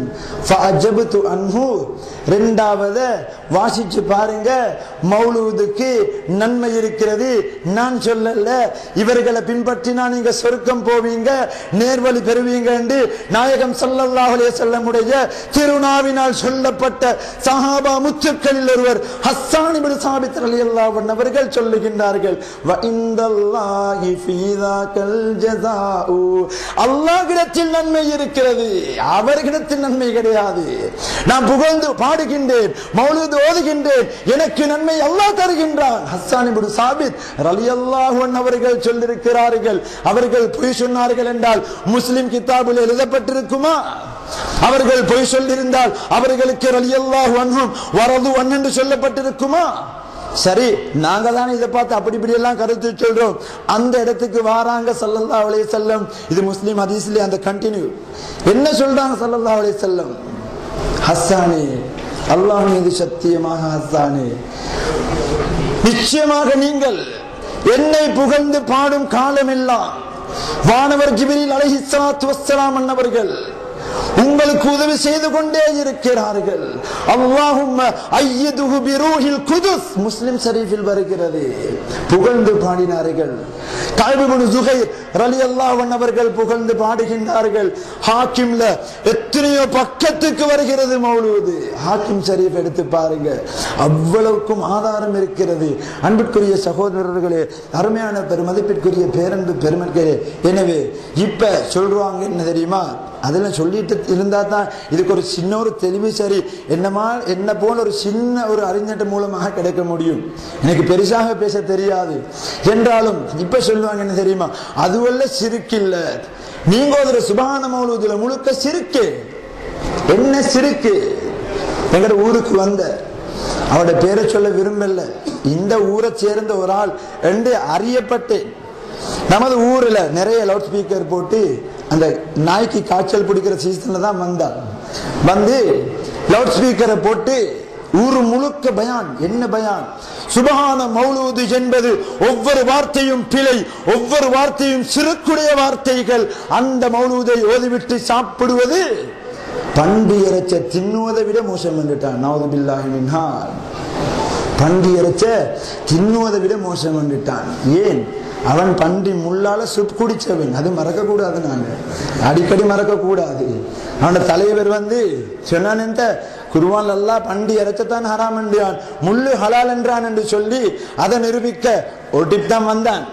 ஃபஅஜப்து அன்ஹு. 2வது வாசிச்சு பாருங்க. மௌலூதுக்கு நன்மை இருக்கிறது, நான் சொல்லல. இவர்களை பின்பற்றினா நீங்க சொர்க்கம் போவீங்க, நேர்வழி பெறுவீங்க என்று நாயகம் ஸல்லல்லாஹு அலைஹி வஸல்லம் உடைய திருநாவினால் சொல்லப்பட்ட சஹாபா முத்துக்களில் ஒருவர் ஹஸ்ஸான் இப்னு சாபித் ரலியல்லாஹு அன்ஹு அவர்கள் சொல்லுகின்றார்கள், வ இந்தல்லாஹி ஃபீ ஸாகல் ஜஸாஉ. அல்லாஹ்விடத்தில் நன்மை இருக்கிறது, அவர்களிடத்தில் நன்மை கிடையாது. நான் புகழ்ந்து பாடுகின்றேன், மௌலூது ஓதுகின்றேன், எனக்கு நன்மை அல்லாஹ் தருகின்றான். ஹஸ்ஸான் இப்னு சாபித் ரலியல்லாஹு அன்ஹு அவர்கள் சொல்லியிருக்கிறார்கள். அவர்கள் பொய் சொன்னார்கள் என்றால் முஸ்லிம் கிதாபில் எழுதப்பட்டிருக்குமா? அவர்கள் பொய் சொல்லியிருந்தால் அவர்களுக்கு ரலியல்லாஹு அன்ஹும் வரது என்று சொல்லப்பட்டிருக்குமா? சரி, நாங்க தானே இதை பார்த்து அப்படி இப்படி எல்லாம் கருத்து சொல்றோம். அந்த இடத்துக்கு வாராங்க ஸல்லல்லாஹு அலைஹி வஸல்லம். இது முஸ்லிம் ஹதீஸ்ல அந்த கண்டினியூ என்ன சொல்றாங்க ஸல்லல்லாஹு அலைஹி வஸல்லம்? ஹஸ்ஸானே, அல்லாஹ் மீது சத்தியமாக ஹஸ்ஸானே, நிச்சயமாக நீங்கள் என்னை புகழ்ந்து பாடும் காலமெல்லாம் வானவர் ஜிப்ரீல் அலைஹிஸ்ஸலாத்து வஸ்ஸலாம் அன்னவர்கள் உங்களுக்கு உதவி செய்து கொண்டே இருக்கிறார்கள். அல்லாஹும்ம அய்யிதுஹு பிரூஹில் குதுஸ், முஸ்லிம் ஷரீஃபில் வருகிறது. புகழ்ந்து பாடினார்கள். கஅப் இப்னு ஸுஹைர் ரலியல்லாஹு அன்ஹு அவர்கள் புகழ்ந்து பாடுகின்றார்கள். ஹாக்கிம்ல எத்தனையோ பக்கத்துக்கு வருகிறது மௌலூது. ஹாக்கிம் ஷரீஃப் எடுத்து பாருங்க, அவ்வளவுக்கும் ஆதாரம் இருக்கிறது. அன்பிற்குரிய சகோதரர்களே, அருமையான பெருமதிப்பிற்குரிய பேரன்பு பெருமக்களே, எனவே இப்ப சொல்றாங்க என்ன தெரியுமா? அதெல்லாம் சொல்லிட்டு இருந்தா தான் இதுக்கு ஒரு சின்ன ஒரு தெளிவு. சரி, என்ன போல ஒரு சின்ன ஒரு அறிஞர் மூலமாக கிடைக்க முடியும். எனக்கு பெருசாக பேச தெரியாது என்றாலும் இப்ப சொல்லுவாங்க என்ன தெரியுமா? அதுவல்ல சிறுக்கில்ல, நீங்க ஒரு சுபான மௌலூதுல முழுக்க சிறுக்கு. என்ன சிறுக்கு? எங்கட ஊருக்கு வந்த அவட பேரை சொல்ல விரும்பல, இந்த ஊரை சேர்ந்த ஒரு ஆள் என்று அறியப்பட்டேன். நமது ஊர்ல நிறைய லவுட் ஸ்பீக்கர் போட்டு அந்த நாய்க்கு காய்ச்சல் பிடிக்கிற சீசன்ல தான் வந்தான். வந்து லவுட் ஸ்பீக்கரை போட்டு ஊரு முழுக்க பயான். என்ன பயான்? சுபஹான மௌலூது என்பது ஒவ்வொரு வார்த்தையும் பிழை, ஒவ்வொரு வார்த்தையும் சிறுக்குடைய வார்த்தைகள். அந்த மௌலூதை ஓதிவிட்டு சாப்பிடுவது பண்டி இறைச்ச தின்னுவதை விட மோசம் வந்துட்டான். நவுது பில்லாஹி மின்ஹா. பண்டி இறைச்ச தின்னுவதை விட மோசம் வந்துட்டான். ஏன்? அவன் பன்றி முள்ளால சுப் குடிச்சவன். அது மறக்க கூடாது, நாங்க அடிக்கடி மறக்க கூடாது. அவனோட தலைவர் வந்து சொன்னான், என்ற குர்ஆன்ல அல்லாஹ் பண்டி இறைச்சத்தான் ஹராம் என்றான், முள்ளு ஹலால் என்றான் என்று சொல்லி அதை நிரூபிக்க ஒட்டிப் தான் வந்தான்.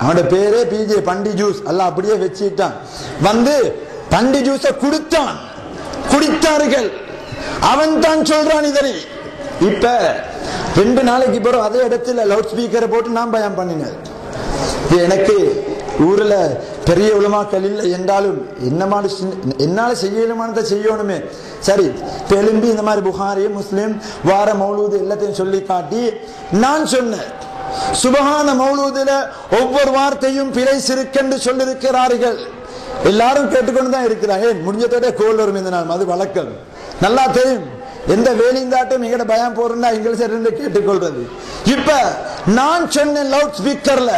அவனோட பேரே பிஜே, பண்டி ஜூஸ். அல்லாஹ் அப்படியே வச்சுட்டான். வந்து பண்டி ஜூஸ குடித்தான், குடித்தார்கள். அவன் தான் சொல்றான் இதனை. இப்ப 2 நாளைக்கு பிறகு அதே இடத்துல லவுட் ஸ்பீக்கரை போட்டு நான் பயம் பண்ணினேன். எனக்கு ஊர்ல பெரிய உலமாக்கள் இல்லை என்றாலும் என்னால செய்யணுமானதை செய்யணுமே. சரி, எழும்பி இந்த மாதிரி புகாரி முஸ்லிம் வார மௌலூது எல்லாத்தையும் சொல்லி காட்டி நான் சொன்னேன், சுபஹான மௌலூதுல ஒவ்வொரு வார்த்தையும் பிழை சிறுக்கென்று சொல்லிருக்கிறார்கள். எல்லாரும் கேட்டுக்கொண்டு தான் இருக்கிறாங்க. முடிஞ்சதோட கோல் வரும் இந்த நாள், அது வழக்கம். நல்லா தெரியும், எந்த வேலிந்தாட்டும் எங்கட பயம் போறா எங்களுக்கு கேட்டுக்கொள்றது. இப்ப நான் சொன்னேன் லவுட் ஸ்பீக்கர்ல,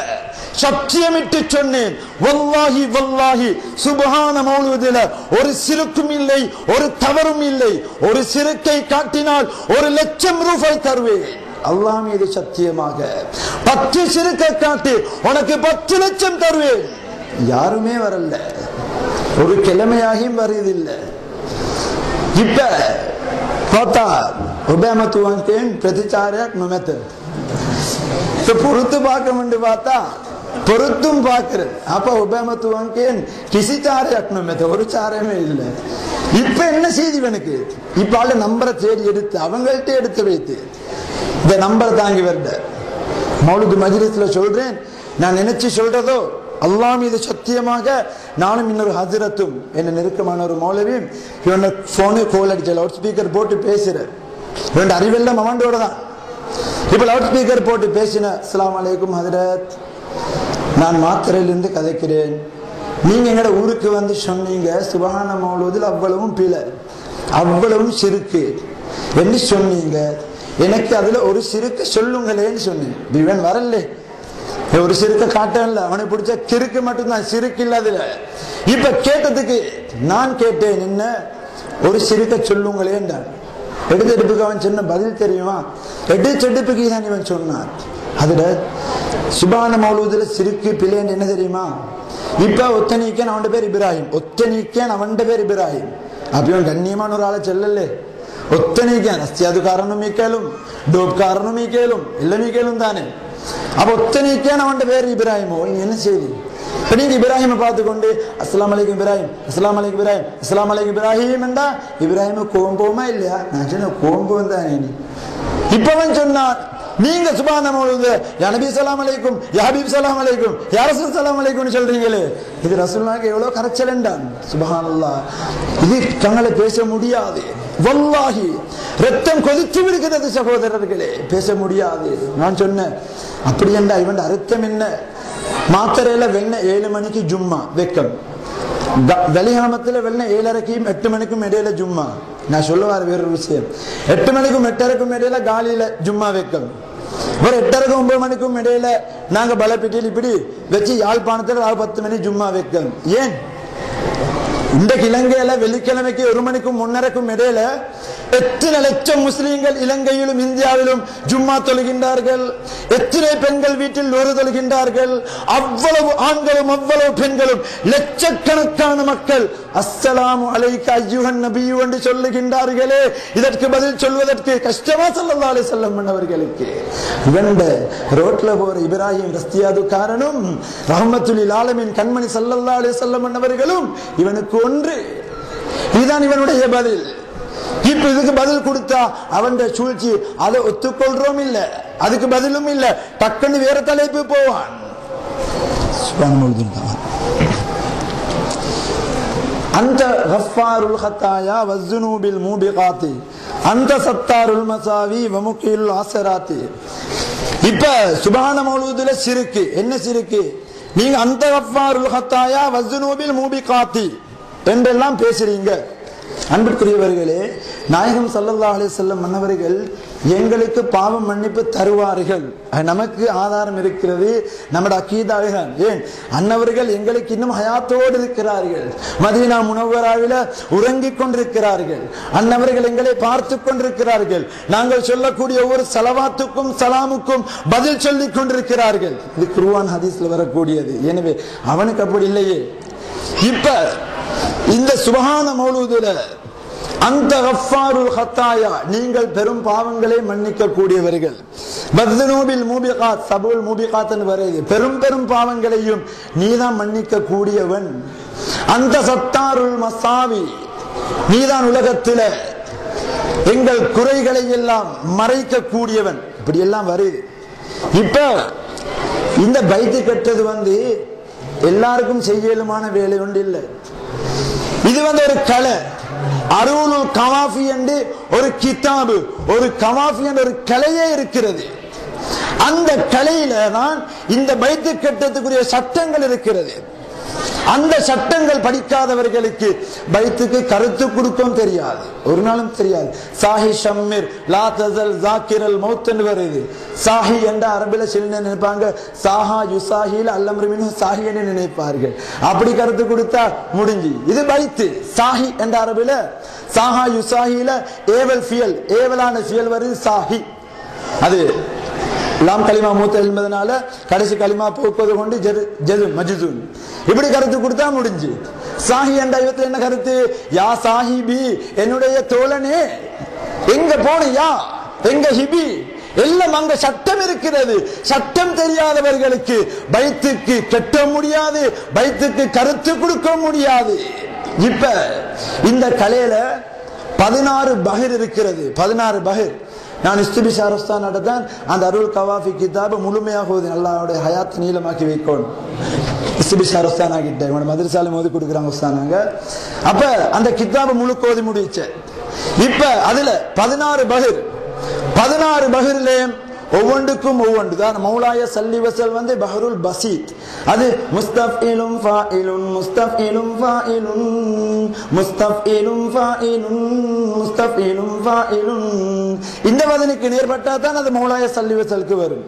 சத்தியமிட்டு சொன்னேன், வல்லாஹி வல்லாஹி சுப்ஹான மௌலூதில ஒரு சிறுக்கும் இல்லை, ஒரு தவறும் இல்லை. ஒரு சிறுக்கை காட்டினால் 1,00,000 ரூபாய் தருவேன். அல்லாஹ் மீது சத்தியமாக 10 சிறுக்கை காட்டி உனக்கு 10 லட்சம் தருவேன். யாருமே வரல, ஒரு கிழமையாகியும் வருவதில்லை. இப்ப பார்த்தா உபயமத்துவன் பிரதிச்சாரයක් නොමැත. பொறுத்து பார்க்க பார்த்தா பொருத்தும் பார்க்கிறது. அப்ப உபயமத்துவன் கிசிச்சாரයක් නොමැත, ஒரு சாரமே இல்லை. இப்ப என்ன செய்தி எனக்கு? இப்ப ஆளு நம்பரை தேடி எடுத்து அவங்கள்ட்ட எடுத்து வைத்து இந்த நம்பரை தாங்கி வருட மௌலூது மஜ்லிஸ்ல சொல்றேன். நான் நினைச்சு சொல்றதோ அல்லாஹ் மீது சத்தியமாக நானும் இன்னொரு ஹஜரத்தும் என்ன நெருக்கமான ஒரு மௌலவியும் இவன் போனு கோல் அடிச்ச லவுட் ஸ்பீக்கர் போட்டு பேசுற இவன் அறிவெல்லாம் அவனோட தான். இப்ப லவுட் ஸ்பீக்கர் போட்டு பேசின, அஸ்ஸலாமு அலைக்கும் ஹஜரத், நான் மாத்திரையிலிருந்து கதைக்கிறேன். நீங்க எங்கட ஊருக்கு வந்து சொன்னீங்க சுபஹான மௌலூதில் அவ்வளவும் பிழை, அவ்வளவும் சிறுக்கு என்று சொன்னீங்க. எனக்கு அதுல ஒரு சிறுக்கு சொல்லுங்களேன்னு சொன்னேன். இவன் வரல, ஒரு சிறுக்க காட்டல, அவனை பிடிச்ச கிறுக்கு மட்டும்தான், சிறுக்கு இல்லாதுல. இப்ப கேட்டதுக்கு நான் கேட்டேன், என்ன ஒரு சிறுக்க சொல்லுங்களேன். எடுத்தெடுப்புக்கு அவன் சொன்ன பதில் தெரியுமா? எடுத்தெடுப்புக்கு தான் இவன் சொன்னான். அதுல சுபான மௌலூதுல சிறுக்கு பிள்ளைன்னு என்ன தெரியுமா? இப்ப ஒத்தனிக்கன் அவன் பேர் இப்ராஹிம், ஒத்தனிக்கன் அவன் பேர் இப்ராஹிம். அப்ப கண்ணியமான ஒரு ஆளை செல்லலே, ஒத்தனிக்கன் அஸ்தியாதுக்காரனும் மீக்கலும் டோப்காரனும் மீக்கலும் எல்லாம் மீக்கலும் தானே. அப்ப ஒத்தனிக்கன் அவன் பேர் இப்ராஹிம். என்ன செய்தி? இப்ப நீங்க இப்ராஹிமை பார்த்து கொண்டு அஸ்ஸலாமு அலைக்கும் இப்ராஹிம், அஸ்ஸலாமு அலைக்கும் இப்ராஹிம், அஸ்ஸலாமு அலைக்கும் இப்ராஹிம் என்றா இப்ராஹிம் கோம்போமா இல்லையா? நான் சொன்ன கோம்பம் தானே. நீ இப்பவன் சொன்னான், நீங்க சுபான மௌலூது யா நபி ஸல்லல்லாஹு அலைக்கும், யா ஹபீப் ஸல்லல்லாஹு அலைக்கும், யா ரசூல் ஸல்லல்லாஹு அலைக்கும் சொல்றீங்களே, இது ரசூலுல்லாஹ்க்கு எவ்வளவு கரெக்ஷன் என்றான். சுப்ஹானல்லாஹ், இது தங்களை பேச முடியாது. வல்லாஹி ரத்தம் கொதித்து விடுகிறது சகோதரர்களே, பேச முடியாது. நான் சொன்னேன், அப்படி என்றா இவன் அர்த்தம் என்ன? மாத்திரையில வெண்ண 7 மணிக்கு ஜும்மா வெக்கம், வெளியாமத்துல வெண்ண 7:30க்கும் 8 மணிக்கும் இடையில ஜும்மா. நான் சொல்லுவார் வேற ஒரு விஷயம், 8 மணிக்கும் 8:30க்கும் இடையில காலையில ஜும்மா வெக்கம். ஒரு 8:30க்கும் 9 மணிக்கும் இடையில நாங்க பலப்பிட்டியில் இப்படி வச்சு யாழ்ப்பாணத்துல 10 மணி ஜும்மா வெக்கம். ஏன் இந்த இலங்கையில வெள்ளிக்கிழமைக்கு 1 மணிக்கும் 1:30க்கும் இடையில எத்தனை லட்சம் முஸ்லீம்கள் இலங்கையிலும் இந்தியாவிலும் ஜும்மா தொழுகின்றார்கள்? எத்தனை பெண்கள் வீட்டில் ஒரு தொழுகின்றார்கள்? அவ்வளவு ஆண்களும் அவ்வளவு பெண்களும் லட்சக்கணக்கான மக்கள் அஸ்ஸலாமு அலைக்க அய்யுஹன் நபியு என்று சொல்லுகின்றார்களே, இதற்கு பதில் சொல்வதற்கு கஷ்டமா ஸல்லல்லாஹு அலைஹி வஸல்லம் அவர்களுக்கு? இவண்ட ரோட்ல போற இப்ராஹிம் ரஸ்தியாது காரணம் ரஹ்மத்துல் லில் ஆலமீன் கண்மணி ஸல்லல்லாஹு அலைஹி வஸல்லம் அவர்களும் இவனுக்கு ஒன்று. இதுதான் இவனுடைய பதில். இப்ப இதுக்கு பதில் கொடுத்தா அவன் சூழ்ச்சி, அதை ஒத்துக்கொள்றோம் இல்ல, அதுக்கு பதிலும் இல்ல, டக்குன்னு வேற தலைப்பு போவான். அந்த கஃபாருல் ஹத்தாயா வஸ்ஸுனூபில் மூபிகாத்தி அந்த சத்தாருல் மசாவி வமுகில் ஆசராத்தி. இப்ப சுப்ஹான மௌலூதுல சிறுக்கு என்ன சிறுக்கு? நீங்க அந்த கஃபாருல் ஹத்தாயா வஸ்ஸுனூபில் மூபிகாத்தி என்றெல்லாம் பேசுறீங்க. அன்பிற்குரியவர்களே, நாயகம் ஸல்லல்லாஹு அலைஹி வஸல்லம் மன்னவர்கள் எங்களுக்கு பாவம் மன்னிப்பு தருவார்கள், நமக்கு ஆதாரம் இருக்கிறது, நம்முடைய அக்கீதாவே தான். ஏன் அன்னவர்கள் எங்களுக்கு இன்னும் ஹயாத்தோடு இருக்கிறார்கள், மதீனா முனவ்வராவில உறங்கிக் கொண்டிருக்கிறார்கள், அன்னவர்கள் எங்களை பார்த்து கொண்டிருக்கிறார்கள், நாங்கள் சொல்லக்கூடிய ஒவ்வொரு ஸலவாத்துக்கும் சலாமுக்கும் பதில் சொல்லிக் கொண்டிருக்கிறார்கள். இது குர்ஆன் ஹதீஸ்ல வரக்கூடியது. எனவே அவனுக்கு அப்படி இல்லையே. இப்ப இந்த சுப்ஹான மௌலூதுல அந்த கஃபாருல் ஹத்தாயா, நீங்கள் பெரும் பாவங்களை மன்னிக்க கூடியவர்கள், வஸ்ஸுனூபில் மூபிகாத் சபுல் மூபிகாத் வருது, பெரும் பெரும் பாவங்களையும் நீதான் மன்னிக்க கூடியவன். அந்த சத்தாருல் மசாவி, நீதான் உலகத்தில எங்கள் குறைகளை எல்லாம் மறைக்க கூடியவன். இப்படி எல்லாம் வருது. இப்ப இந்த பைத்து கட்டது எல்லாருக்கும் செய்யலுமான வேலை ஒன்று இல்லை. இது ஒரு கலை. அருளுல் கவாஃபி என்று ஒரு கிதாபு, ஒரு கவாஃபி என்ற ஒரு கலையே இருக்கிறது. அந்த கலையில தான் இந்த பைத்து கட்டத்துக்குரிய சட்டங்கள் இருக்கிறது. அந்த சட்டங்கள் படிக்காதவர்களுக்கு பைத்துக்கு கருத்து கொடுக்கும் தெரியாது, ஒரு நாளும் தெரியாது. சாஹி ஷம்மிர் லா தஸல் ஸாக்கிரல் மௌத் என்று வருது. சாஹி என்ற அரபில சில நினைப்பாங்க, சாஹா யுசாஹில் அல்லம்ரு மின்ஹு சாஹி என்று நினைப்பார்கள். அப்படி கருத்து கொடுத்தா முடிஞ்சு. இது பைத்து. சாஹி என்ற அரபில சாஹா யுசாஹில ஏவல் ஃபியல், ஏவலான ஃபியல் வருது சாஹி. அது லாம் கலிமா மூத்த என்பதனால கடைசி கலிமா போக்குவது கொண்டு ஜது மஜ்சூன் இப்படி கருத்து கொடுத்தா முடிஞ்சு. சாஹி என்ற ஐவத்தில் என்ன கருத்து? யா சாஹிபி, என்னுடைய தோழனே, எங்க போனியா, எங்க ஹிபி, எல்லாம் அங்க சட்டம் இருக்கிறது. சட்டம் தெரியாதவர்களுக்கு பைத்துக்கு கட்ட முடியாது, பைத்துக்கு கருத்து கொடுக்க முடியாது. இப்ப இந்த கலையில 16 பஹர் இருக்கிறது. 16 பஹர். நான் இஸ்திபிஷாரஸ்தான் நடத்தான் அந்த அருள் கவாஃபி கிதாபை முழுமையாக ஓதி அல்லாஹ்வுடைய ஹயாத் நீளமாக்கி வைக்கணும். இஸ்திபிஷாரஸ்தான் ஆகிட்ட இவங்க மதரசால மோதி கொடுக்குறாங்க உஸ்தானாங்க. அப்ப அந்த கிதாபை முழுக்க ஓதி முடிச்ச. இப்ப அதுல 16 பஹர். 16 பஹர்லயும் ஒவ்வொன்றுக்கும் ஒவ்வொன்று தான். மௌலாய சல்லி வசல் வந்து பஹருல் பசீத். அது முஸ்தஃஇலும் ஃபாயிலுன் முஸ்தஃஇலும் ஃபாயிலுன் முஸ்தஃஇலும் ஃபாயிலுன் முஸ்தஃஇலும் ஃபாயிலுன் இந்த வதனுக்கு நேர்பட்டா தான் அது மௌலாய சல்லி வசலுக்கு வரும்.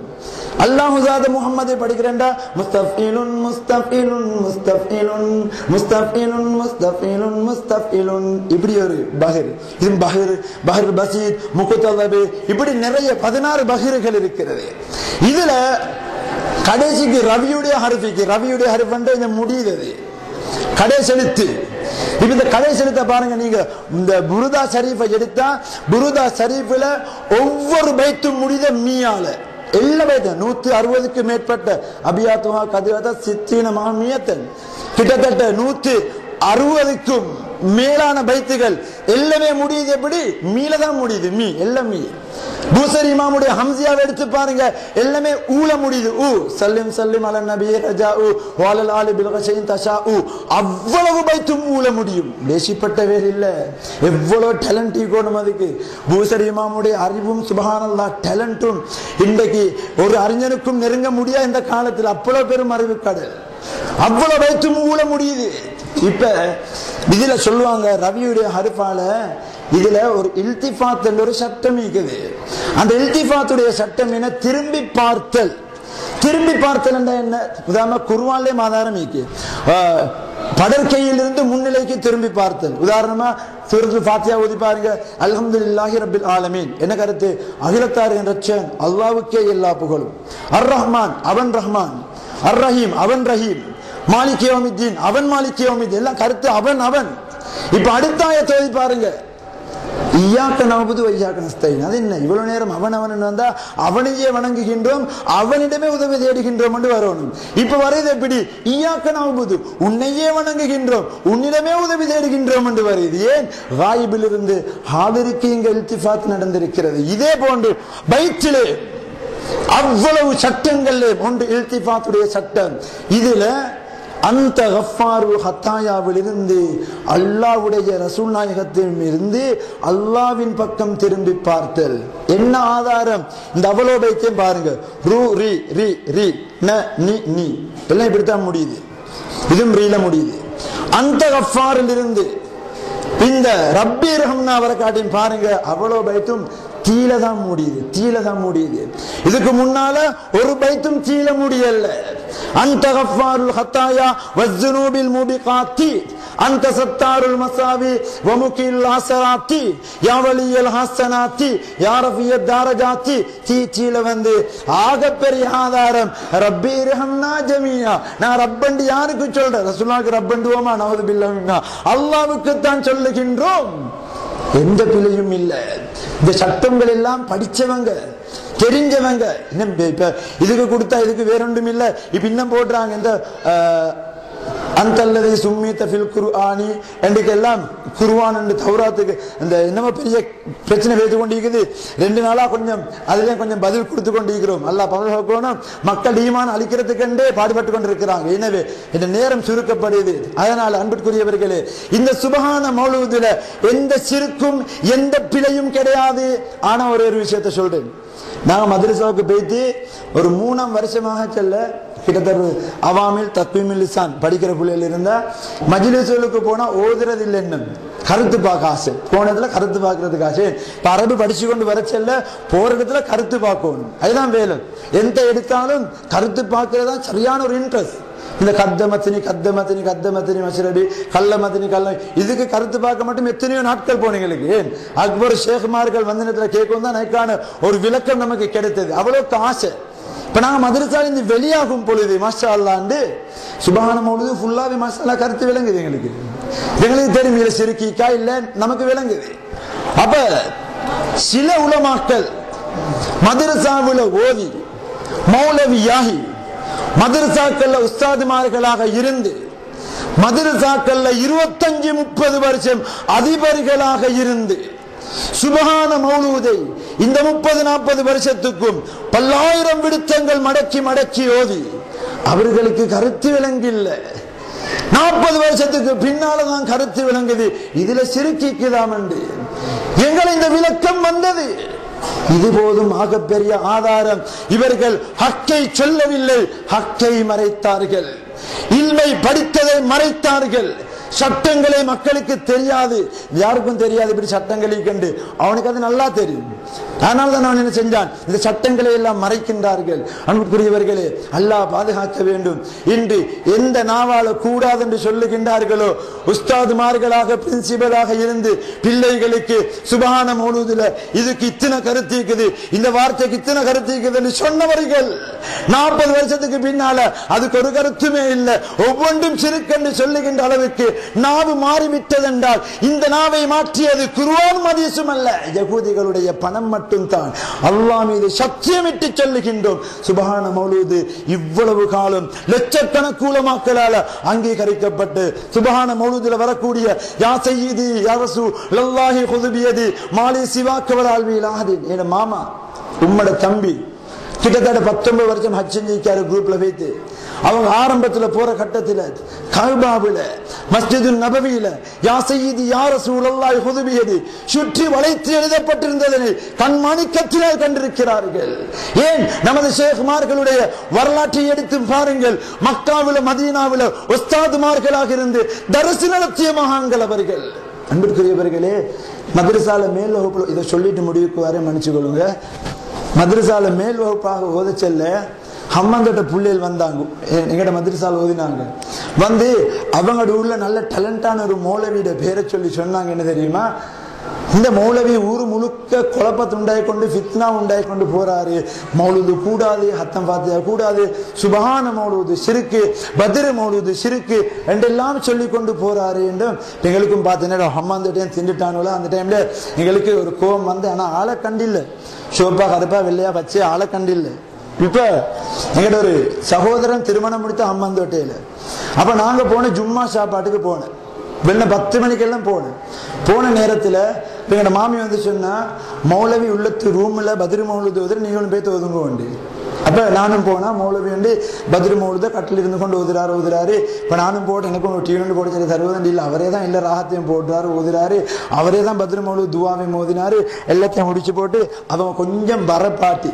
அல்லாஹ் ஜாத முஹம்மதை படிக்கிறேன்டா முஸ்தஃஇலுன் முஸ்தஃஇலுன் முஸ்தஃஇலுன் முஸ்தஃஇலுன் முஸ்தஃஇலுன் முஸ்தஃஇலுன் இப்படி ஒரு பஹர். இது பஹர், பஹர் பசீத், முக்தலபு, இப்படி நிறைய 16 பஹர்கள் இருக்கிறது. இதுல கடைசிக்கு ரவியுடைய ஹர்ஃபிக்கு, ரவியுடைய ஹர்ஃப் வந்து இந்த முடியுது கடைசி எழுத்து. இப்ப இந்த கடைசி எழுத்த பாருங்க, நீங்க இந்த புருதா ஷரீஃபை எடுத்தா புருதா ஷரீஃப்ல ஒவ்வொரு பைத்தும் முடித மீயால எல்லா பைத்தும் 160க்கு மேற்பட்ட அபியாத்துவா கதிரதா சித்தீன மஹமியத்தன் கிட்டத்தட்ட 160க்கும் மேலான பைத்துகள் எல்லாமே முடியுது. எப்படி? மீல தான் முடியுது. மீ எல்லாம் மீ. பூசரி இமாமுடைய ஹம்சியாவை எடுத்து பாருங்க, எல்லாமே ஊல முடியுது. ஊ சல்லிம் சல்லிம் அலன் நபி ரஜாஉ வலல் ஆலி பில் கஷைன் தஷாஉ. அவ்வளவு பைத்தும் ஊல முடியும். தேசிப்பட்ட வேறு இல்ல. எவ்வளவு டேலண்ட் இருக்கணும் அதுக்கு. பூசரி இமாமுடைய அறிவும் சுப்ஹானல்லாஹ் டேலண்ட்டும் இன்றைக்கு ஒரு அறிஞனுக்கும் நெருங்க முடியாது இந்த காலத்தில். அவ்வளவு பெரும் அறிவு கடல். அவ்வளவு பைத்தும் ஊல முடியுது. இப்ப இதுல சொல்லுவாங்க ரவியுடைய ஹர்ஃபால இதுல ஒரு இல்திஃபாத் என்ற ஒரு சட்டம் இருக்குது. அந்த இல்திஃபாத்துடைய சட்டம் என்ன? திரும்பி பார்த்தல். திரும்பி பார்த்தல் என்ன? உதாரணமா குர்ஆன்லயே ஆதாரம் இருக்கு. படற்கையிலிருந்து முன்னிலைக்கு திரும்பி பார்த்தல். உதாரணமா சூரத்துல் ஃபாத்திஹா ஓதி பாருங்க. அல்ஹம்துலில்லாஹி ரப்பில் ஆலமீன். என்ன கருத்து? அகிலத்தார் என்ற அல்லாஹ்வுக்கே எல்லா புகழும். அர் ரஹ்மான் அவன் ரஹ்மான், அர் ரஹீம் அவன் ரஹீம், மாலிக் யௌமித்தீன் அவன் மாலிக் யௌமித்தீன். எல்லாம் கருத்து அவன் அவன். இப்ப அடுத்த ஆயத்தை ஓதி பாருங்க. இய்யாக நஅபுது வ இய்யாக நஸ்தஈன். அது என்ன? இவ்வளவு நேரம் அவன் அவன் வந்தா அவனையே வணங்குகின்றோம், அவனிடமே உதவி தேடுகின்றோம் என்று வரணும். இப்ப வருது எப்படி? இய்யாக நஅபுது, உன்னையே வணங்குகின்றோம், உன்னிடமே உதவி தேடுகின்றோம் என்று வருது. ஏன்? காயிபில் இருந்து ஹாதிருக்கு இங்க இல்திஃபாத் நடந்திருக்கிறது. இதே போன்று பைத்திலே அவ்வளவு சட்டங்கள்ல ஒன்று இல்திஃபாத்துடைய சட்டம். இதுல அந்த கஃபாருல் ஹத்தாயாவில் இருந்து அல்லாஹ்வுடைய ரசூல் நாயகத்தின் இருந்து அல்லாஹ்வின் பக்கம் திரும்பி பார்த்தல். என்ன ஆதாரம்? இந்த அவ்வளோ பைத்தையும் பாருங்க. ரூ ரி ரி ரி ந நி நி எல்லாம் இப்படித்தான் முடியுது. இதுவும் ரீல முடியுது. அந்த கஃபாரில் இருந்து இந்த ரப்பி ரஹ்மனா வர காட்டியும் பாருங்க. அவ்வளோ பைத்தும் தீல தான் முடியுது. தீல தான் முடியுது. இதுக்கு முன்னால ஒரு பைத்தும் தீல முடியல. அந்த கஃபாருல் ஹத்தாயா வஸ்ஸுனூபில் முபிகாத்தி அந்த சத்தாருல் மசாவி வமுகில் ஹஸராத்தி யா வலியல் ஹஸனாத்தி யா ரஃபியத் தரஜாத்தி. தீல வந்து ஆகப்பெரிய ஆதாரம் ரப்பி ரஹ்மனா ஜமீஆ. நான் ரப்பண்டி யாருக்கு சொல்றேன்? ரசூலுல்லாஹ்க்கு ரப்பண்டுவோமா? நவுது பில்லாஹ் மின்னா. அல்லாஹ்வுக்கு தான் சொல்லுகின்றோம். எந்த பிழையும் இல்லை. இந்த சட்டங்கள் எல்லாம் படிச்சவங்க தெரிஞ்சவங்க. இப்ப இதுக்கு கொடுத்தா இதுக்கு வேற ஒன்றும் இல்லை. இப்ப இன்னும் போடுறாங்க இந்த அந்தல்லதி சும்மித ஃபில் குர்ஆனி என்றுக்கெல்லாம் குர்ஆன் என்று தௌராத்துக்கு அந்த என்னமோ பெரிய பிரச்சனை வைத்து கொண்டிருக்குது. 2 நாளா கொஞ்சம் அதுலேயும் கொஞ்சம் பதில் கொடுத்து கொண்டிருக்கிறோம். அல்லாஹ் பாதுகாக்கணும். மக்கள் ஈமான் அளிக்கிறதுக்கென்றே பாடுபட்டு கொண்டிருக்கிறாங்க. எனவே இந்த நேரம் சுருக்கப்படுது. அதனால் அன்பிற்குரியவர்களே, இந்த சுபஹான மௌலூதுல எந்த சிறுக்கும் எந்த பிழையும் கிடையாது. ஆனா ஒரு விஷயத்தை சொல்றேன். நாங்க மதரசாவுக்கு போயிட்டு ஒரு 3ஆம் வருஷமாக செல்ல கிட்டத்தட்ட அவாமில் தக்வீமில் லிசான் படிக்கிற பிள்ளைகள் இருந்தா மஜ்லிஸ்களுக்கு போனா ஓதுறது இல்லை, என்ன கருத்து பார்க்க ஆசை. போனதுல கருத்து பார்க்கறதுக்கு ஆசை. இப்ப அரபு படிச்சு கொண்டு வர செல்ல போற இடத்துல கருத்து பார்க்கணும். அதுதான் வேலை. எந்த எடுத்தாலும் கருத்து பார்க்கறதா சரியான ஒரு இன்ட்ரெஸ்ட். இந்த கத்தமத்தினி மஸ்ரபி கல்லமத்தினி இதுக்கு கருத்து பார்க்க மட்டும் எத்தனையோ நாட்கள் போனீங்களுக்கு. ஏன் அக்பர் ஷேக்மார்கள் வந்து நேரத்துல கேட்கும் தான் எனக்கான ஒரு விளக்கம் நமக்கு கிடைத்தது. அவ்வளவுக்கு ஆசை. இப்ப நாங்க மதரசால இருந்து வெளியாகும் பொழுது மாஷா அல்லாண்டு சுபஹான மௌலூது ஃபுல்லாவே மாஷா அல்லாஹ் கருத்து விளங்குது. எங்களுக்கு தெரியும் இதுல சிறுக்கிக்கா இல்ல நமக்கு விளங்குது. அப்ப சில உலமாக்கள் மதரசாவுல ஓதி மௌலவியாகி மதரசாக்கள்ல உஸ்தாதுமார்களாக இருந்து மதரசாக்கள்ல 25-30 வருஷம் அதிபர்களாக இருந்து சுபஹான மௌலூதை இந்த 30-40 வருஷத்துக்கும் பல்லாயிரம் விடுத்தங்கள் மடக்கி ஓதி அவர்களுக்கு கருத்து விளங்கில்ல. 40 வருஷத்துக்கு பின்னால்தான் கருத்து விளங்குது. இதுல சிறுக்கிக்குதாம் என்று எங்களை இந்த விளக்கம் வந்தது. இது போதும் ஆகப்பெரிய ஆதாரம். இவர்கள் ஹக்கை சொல்லவில்லை, ஹக்கை மறைத்தார்கள். இல்மை படித்ததை மறைத்தார்கள். சட்டங்களே மக்களுக்கு தெரியாது, யாருக்கும் தெரியாது. இப்படி சட்டங்களை கண்டு அவனுக்கு அது நல்லா தெரியும். அதனால்தான் அவன் என்ன செஞ்சான், இந்த சட்டங்களை எல்லாம் மறைக்கின்றார்கள். அன்புக்குரியவர்களே, அல்லாஹ் பாதுகாக்க வேண்டும். இன்று எந்த நாவால கூடாது என்று சொல்லுகின்றார்களோ உஸ்தாதுமார்களாக பிரின்சிபலாக இருந்து பிள்ளைகளுக்கு சுபஹான மௌலூதுல இதுக்கு இத்தனை கருத்து இருக்குது, இந்த வார்த்தைக்கு இத்தனை கருத்து இருக்குது என்று சொன்னவர்கள் 40 வருஷத்துக்கு பின்னால அதுக்கு ஒரு கருத்துமே இல்லை, ஒவ்வொன்றும் சிறுக்கென்று சொல்லுகின்ற அளவுக்கு நாவு மாறிவிட்டது என்றால் இந்த நாவை மாற்றியது குர்ஆன் ஹதீஸும் அல்ல, யகூதிகளுடைய பணம் மட்டும்தான். அல்லாஹ் மீது சத்தியமிட்டு சொல்லுகின்றோம், சுபஹான மௌலூது இவ்வளவு காலம் லட்சக்கணக்கு உலமாக்களால அங்கீகரிக்கப்பட்டு சுபஹான மௌலூதுல வரக்கூடிய யா சய்யிதி யா ரசூலல்லாஹி குது பியதி மாலி சிவாக்க வல் ஆல்விலாஹின் என் மாமா உம்மட தம்பி கிட்டத்தட்ட 19 வருஷம் ஹஜ் செஞ்சிருக்காரு குரூப்ல வைத்து. அவங்க ஆரம்பத்துல போற கட்டத்துல கஅபாவுல மஸ்ஜிதுன் நபவியில யா சய்யிதி யா ரசூலல்லாஹி குது பியதி சுற்றி வளைத்து எழுதப்பட்டிருந்ததனை கண்மணிக்கத்தினால் கண்டிருக்கிறார்கள். ஏன் நமது ஷேக்மார்களுடைய வரலாற்றை எடுத்து பாருங்கள். மக்காவில மதீனாவில உஸ்தாதுமார்களாக இருந்து தர்ஸ் நடத்திய மகான்கள் அவர்கள். அன்பிற்குரியவர்களே, மதரசால மேல் வகுப்புல இதை சொல்லிட்டு முடிவுக்கு வர மன்னிச்சுக்கொள்ளுங்க. மதரசால மேல் வகுப்பாக ஓத செல்ல ஹம்மந்தோட்ட பிள்ளைகள் வந்தாங்க, எங்கட மதரசால ஓதினாங்க. வந்து அவங்களோட ஊர்ல நல்ல டேலண்டான ஒரு மௌலவியோட பேரை சொல்லி சொன்னாங்க. என்ன தெரியுமா, இந்த மௌலவி ஊரு முழுக்க குழப்பத்தை உண்டாய் கொண்டு ஃபித்னா உண்டாய் கொண்டு போறாரு. மௌலூது கூடாது, ஹத்தம் ஃபாத்திஹா கூடாது, சுபஹான மௌலூது சிறுக்கு, பத்ர் மௌலூது சிறுக்கு என்றெல்லாம் சொல்லி கொண்டு போறாரு என்றும் எங்களுக்கும் பார்த்தீங்கன்னா ஹம்மாந்த டைம் திண்டுட்டானோல அந்த டைம்ல எங்களுக்கு ஒரு கோபம் வந்து, ஆனா ஆளை கண்டில்ல, சோப்பா கருப்பா வெள்ளையா பச்சை ஆளை கண்டில்ல. இப்ப எங்கிட்ட ஒரு சகோதரன் திருமணம் முடித்த அம்மந்தோட்டையில. அப்ப நாங்க போன ஜும்மா சாப்பாட்டுக்கு போனேன். வெள்ள 10 மணிக்கெல்லாம் போன நேரத்துல எங்கட மாமி வந்து சொன்னா, மௌலவி உள்ளத்து ரூம்ல பத்ர் மௌலூது ஓதுற, நீங்களும் போய் ஓதுங்க உண்டு. அப்ப நானும் போனா மௌலவி வந்து பத்ர் மௌலூத கட்டில் இருந்து கொண்டு ஓதுறாரு. இப்ப நானும் போட்டு எனக்கும் ஒரு டிவி போட்டு சரி தருவதன் இல்லை, அவரே தான் எல்லா ராகத்தையும் போட்டுறாரு ஓதுறாரு. அவரே தான் பத்ர் மௌலூத் துவாவையும் ஓதினாரு. எல்லாத்தையும் முடிச்சு போட்டு அவங்க கொஞ்சம் பரப்பாட்டி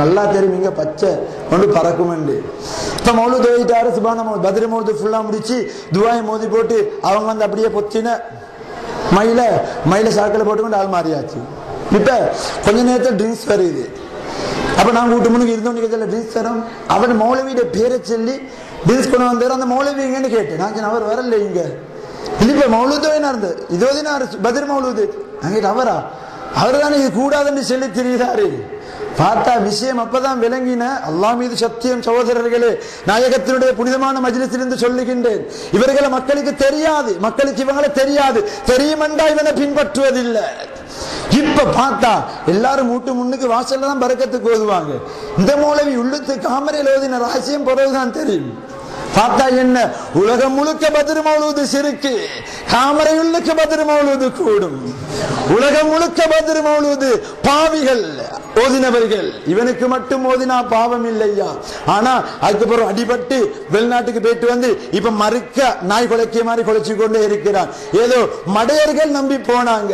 நல்லா தெரியும் இங்க பச்சை ஒன்று பறக்கும். இப்ப மௌலூத் ஓதிட்டாரு, சுபான பத்ர் மௌலூத் ஃபுல்லா முடிச்சு துவாயை மோதி போட்டு அவங்க வந்து அப்படியே பொத்தின மயில சாக்கில போட்டுக்கொண்டு ஆள் மாறியாச்சு. இப்ப கொஞ்ச நேரத்தில் ட்ரிங்க்ஸ் வருது. அப்ப நாங்க வீட்டு முன்னுக்கு இருந்தோம், ட்ரிங்க்ஸ் தரோம். அவர் மௌலவியோட பேரை சொல்லி ட்ரிங்க்ஸ் கொண்டு வந்தாரு. அந்த மௌலவி எங்கன்னு கேட்டேன். நான் அவர் வரல இங்க இல்ல, மௌலூத் இருந்தது இதோதினாரு பத்ர் மௌலூத் அங்கிட்ட அவரு தானே இது கூடாதுன்னு சொல்லி தெரியுதாரு. பார்த்தா விஷயம் அப்பதான் விளங்கின. அல்லாஹ் மீது சத்தியம் சகோதரர்களே, நாயகத்தினுடைய புனிதமான மஜ்லிஸிலிருந்து சொல்லுகின்றேன், இவர்களை மக்களுக்கு தெரியாது, மக்களுக்கு இவங்களை தெரியாது, தெரியுமெண்டா இவனை பின்பற்றுவதில்லை. இப்ப பார்த்தா எல்லாரும் வீட்டு முன்னுக்கு வாசல்ல தான் பரக்கத்துக்கு ஓதுவாங்க. இந்த மௌலவி உள்ளுத்து காமரையில் ஓதின ரகசியம் பிறகுதான் தெரியும். பார்த்தா என்ன, உலகம் முழுக்க பத்ர் மௌலூது சிறுக்கு, காமரையுள்ளுக்கு பத்ர் மௌலூது கூடும். உலகம் முழுக்க பத்ர் மௌலூது பாவிகள் ஓதினவர்கள், இவனுக்கு மட்டும் ஓதினா பாவம் இல்லையா? ஆனா அதுக்கப்புறம் அடிபட்டு வெளிநாட்டுக்கு போயிட்டு வந்து இப்ப மறுக்க நாய் குலைக்கிய மாதிரி குலைச்சு கொண்டே இருக்கிறான். ஏதோ மடையர்கள் நம்பி போனாங்க.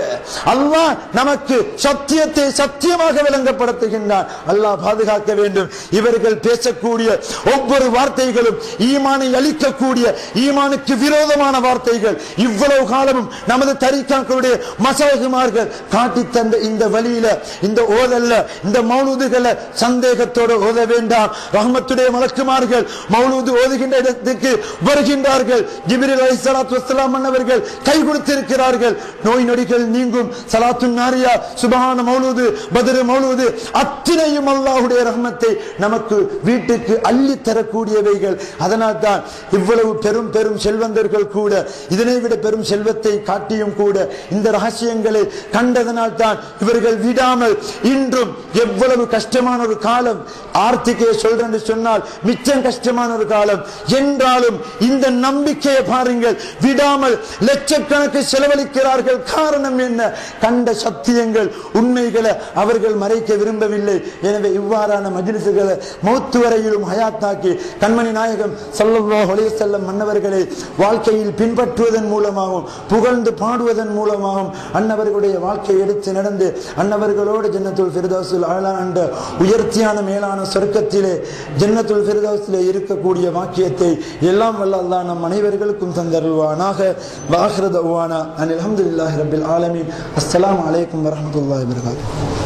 அல்லாஹ் நமக்கு சத்தியத்தை சத்தியமாக விளங்கப்படுத்துகின்றான். அல்லாஹ் பாதுகாக்க வேண்டும். இவர்கள் பேசக்கூடிய ஒவ்வொரு வார்த்தைகளும் ஈமானை அளிக்கக்கூடிய, ஈமானுக்கு விரோதமான வார்த்தைகள். இவ்வளவு காலமும் நமது தரிகாக்களுடைய மசாகுமார்கள் காட்டி தந்த இந்த வழியில, இந்த ஓதல்ல, இந்த மௌலூதுகளை சந்தேகத்தோடு ஓத வேண்டாம். ரஹ்மத்துடைய மலக்குமார்கள் மௌலூது ஓதுகின்ற இடத்துக்கு வருகின்றார்கள். ஜிப்ரீல் அலைஹிஸ்ஸலாத்து வஸ்ஸலாம் அவர்கள் கை கொடுத்திருக்கிறார்கள். நோய் நொடிகள் நீங்கும். ஸலாத்துன் நாரியா, சுப்ஹான மௌலூது, பத்ர் மௌலூது அத்தனையும் அல்லாஹ்வுடைய ரஹ்மத்தை நமக்கு வீட்டுக்கு அள்ளி தரக்கூடியவைகள். அதனால் தான் இவ்வளவு பெரும் பெரும் செல்வந்தர்கள் கூட, இதனை விட பெரும் செல்வத்தை காட்டியும் கூட இந்த ரகசியங்களை கண்டதனால் தான் இவர்கள் விடாமல் இன்றும் எவ்வளவு கஷ்டமான ஒரு காலம், ஆர்த்திகை சொல்றேன்னு சொன்னால் மிச்சம் கஷ்டமான ஒரு காலம் என்றாலும் இந்த நம்பிக்கையை பாருங்கள், விடாமல் லட்சக்கணக்கு செலவழிக்கிறார்கள். காரணம் என்ன? கண்ட சத்தியங்கள், உண்மைகளை அவர்கள் மறைக்க விரும்பவில்லை. எனவே இவ்வாறான மஜ்லிஸ்களை மௌத்து வரையிலும் ஹயாத்தாக்கி கண்மணி நாயகம் ஸல்லல்லாஹு அலைஹி வஸல்லம் மன்னவர்களை வாழ்க்கையில் பின்பற்றுவதன் மூலமாகவும் புகழ்ந்து பாடுவதன் மூலமாகவும் அன்னவர்களுடைய வாழ்க்கையை எடுத்து நடந்து அன்னவர்களோடு ஜன்னத்துல் ஃபிர்தௌஸுல் ஆலா என்ற உயர்த்தியான மேலான சொர்க்கத்திலே ஜன்னத்துல் ஃபிர்தௌஸிலே இருக்கக்கூடிய வாக்கியத்தை எல்லாம் வல்ல அல்லாஹ் நம் அனைவர்களுக்கும் தந்தருள்வானாக. வஆகிரு தஅவானா அனில் ஹம்துலில்லாஹி ரப்பில் ஆலமீன். அஸ்ஸலாமு அலைக்கும் வரஹ்மத்துல்லாஹி வபரகாத்துஹு.